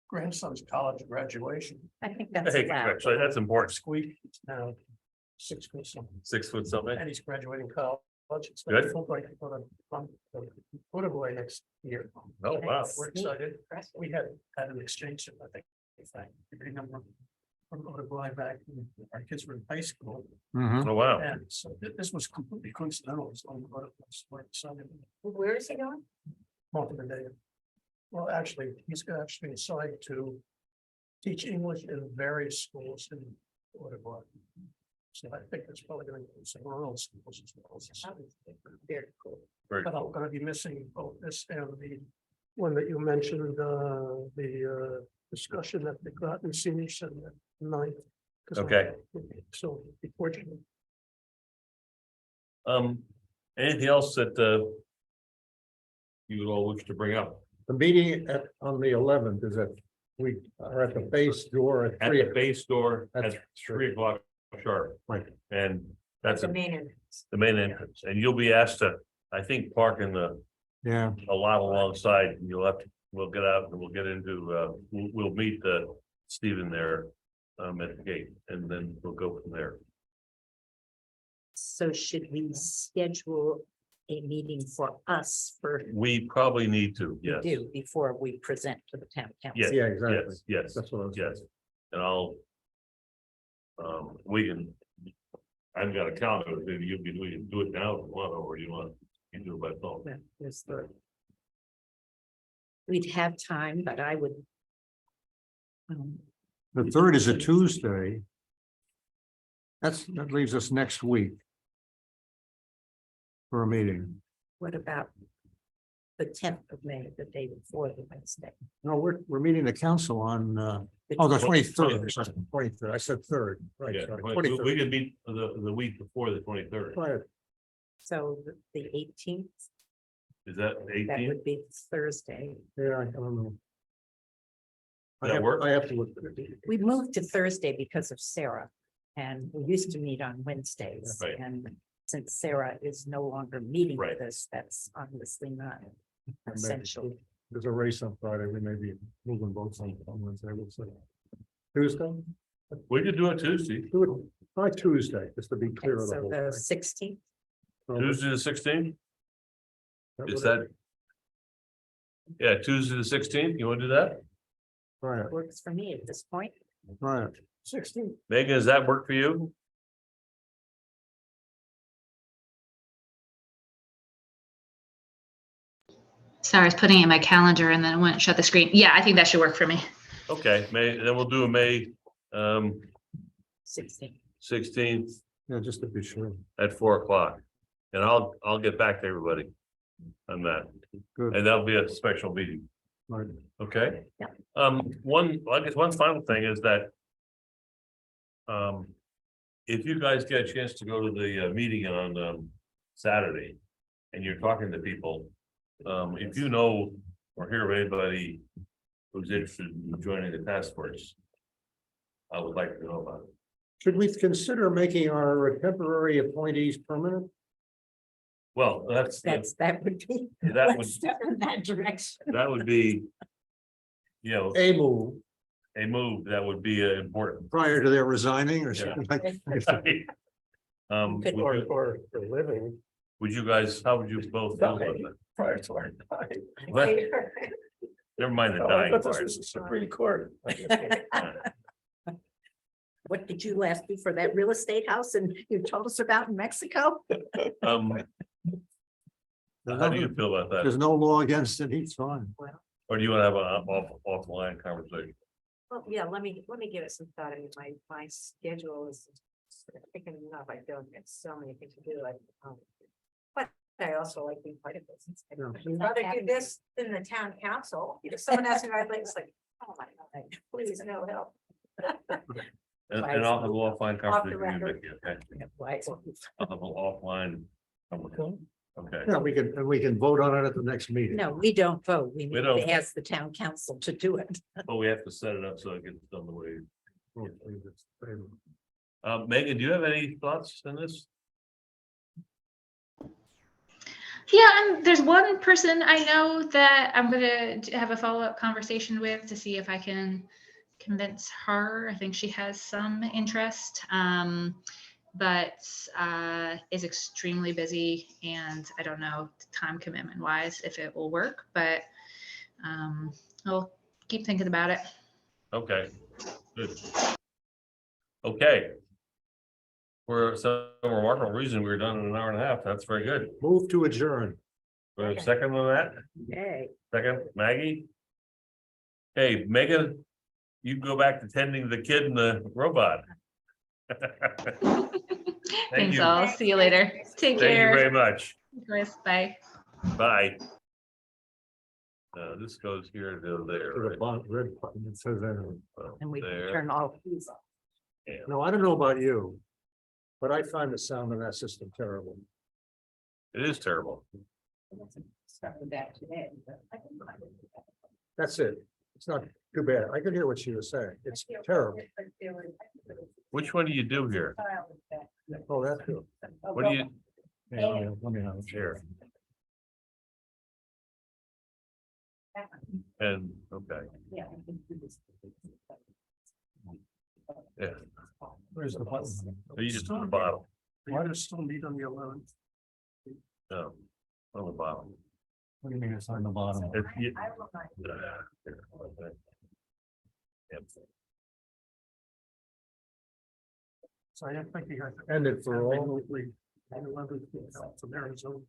grandson's college graduation I think that's Hey, allowed. actually, that's important. next week. It's now 6 foot something, 6 foot something. and he's graduating college. It's Good. like Fulbright to go to Uruguay next year. Oh, wow. We're excited. We had an exchange, I think. I remember from Uruguay back when our kids were in high school. Oh, wow. And so this was completely coincidental. It's on the excited. Where is he going? Montevideo. Well, actually, he's actually assigned to teach English in various schools in Uruguay. So I think it's probably going to be some rural schools as well. Very cool. Very But I'm gonna be missing both this and the one that you mentioned, the discussion at the Groton Senior Center night. Okay. So unfortunately, Anything else that you would all wish to bring up? The meeting on the 11th is that we are at the base door at At 3. the base door at That's 3 o'clock sharp. Right. And that's The main entrance. the main entrance, and you'll be asked to, I think, park in Yeah. a lot alongside, and you'll have to we'll get out and we'll get into, we'll meet Stephen there at the gate, and then we'll go from there. So should we schedule a meeting for us for We probably need to, we yes. do before we present to the town Yes, council? Yeah, exactly. yes, yes, That's what I was. yes, and I'll. We can. I've got a calendar, maybe we can do it now if you want, or you want, you do it by phone. Well, there's the- We'd have time, but I would. The 3rd is a Tuesday. That leaves us next week. For a meeting. What about the 10th of May, the day before the Wednesday? No, we're meeting the council on, the 23rd. 23rd, I said 3rd, right? Yeah, sorry, we 23rd. can meet the week before the 23rd. Right, So the 18th, Is that that 18th? would be Thursday. yeah, I don't know. That work? I have to look. We moved to Thursday because of Sarah. And we used to meet on Wednesdays. Right. And since Sarah is no longer meeting with Right. us, that's obviously not Maybe essential. There's a race on Friday, we may be moving both on Wednesday, we'll see. Tuesday, We could do it Tuesday, do it by Tuesday, just to be Okay, clear of the so whole the thing. 16th, Tuesday the 16th, is would- that? Yeah, Tuesday the 16th, you want to do that? Right, works for me at this point. right. 16. Megan, does that work for you? Sorry, I was putting it in my calendar and then it wouldn't shut the screen. Yeah, I think that should work for me. Okay, then we'll do a May 16th. 16th Yeah, just to be sure. at 4 o'clock. And I'll get back to everybody on that, Good. and that'll be a special meeting, Right. okay? Yeah. I guess one final thing is that if you guys get a chance to go to the meeting on Saturday and you're talking to people, if you know or hear of anybody who's interested in joining the task force, I would like to know about it. Should we consider making our temporary appointees permanent? Well, that Would be. That one would- step in that direction. would be, you know, A move a move that would be important. prior to their resigning or Yeah. something like. Could- Or for a living. Would you guys, how would you both feel about that? Prior to our time. What? Never mind the Oh, I dying thought this part. was the Supreme Court. What did you last do for that real estate house and you told us about in Mexico? How do you feel about that? There's no law against it, he's fine. Or do you want to have an offline conversation? Well, yeah, let me give it some thought. I mean, my schedule is picking enough. I don't get so many things to do. But I also like being part of this. I'd rather do this than the town council. If someone asks me, I'd like, it's like, oh my God, please no help. And I'll have an offline Off the conversation with record. Vicky, okay? Why? I'll have an offline. Okay, Yeah, we can vote on it at the next meeting. No, we don't vote. We need don't. to ask the town council to do it. but we have to set it up so it gets done the way. Okay. Megan, do you have any thoughts on this? Yeah, there's one person I know that I'm gonna have a follow-up conversation with to see if I can convince her. I think she has some interest, but is extremely busy, and I don't know time commitment wise if it will work. But I'll keep thinking about it. Okay, good. Okay. For some remarkable reason, we were done in an hour and a half. That's very good. Move to adjourn. We have a second on that? Yay. Second, Maggie? Hey, Megan, you can go back to tending the kid and the robot. Thanks you. all. See you later. Take Thank you care. very much. Chris, bye. Bye. This goes here to there. To the right? bottom, red button that says that. And we can There. turn all these off. No, I don't know about you, but I find the sound of that system terrible. It is terrible. Start with that today. but I can find it. That's it. It's not too bad. I could hear what she was saying. It's terrible. Which one do you do here? Oh, that's good. What do you, Yeah, let me have a chair. here? And, okay, Yeah. I think it was- yeah, Where's the button? are you just on the bottom? Why does still meet on the 11th? No, on the bottom. What do you mean it's on the bottom? If you. I will not- Here, okay. Yep. So I think you have. And it for all, From Arizona.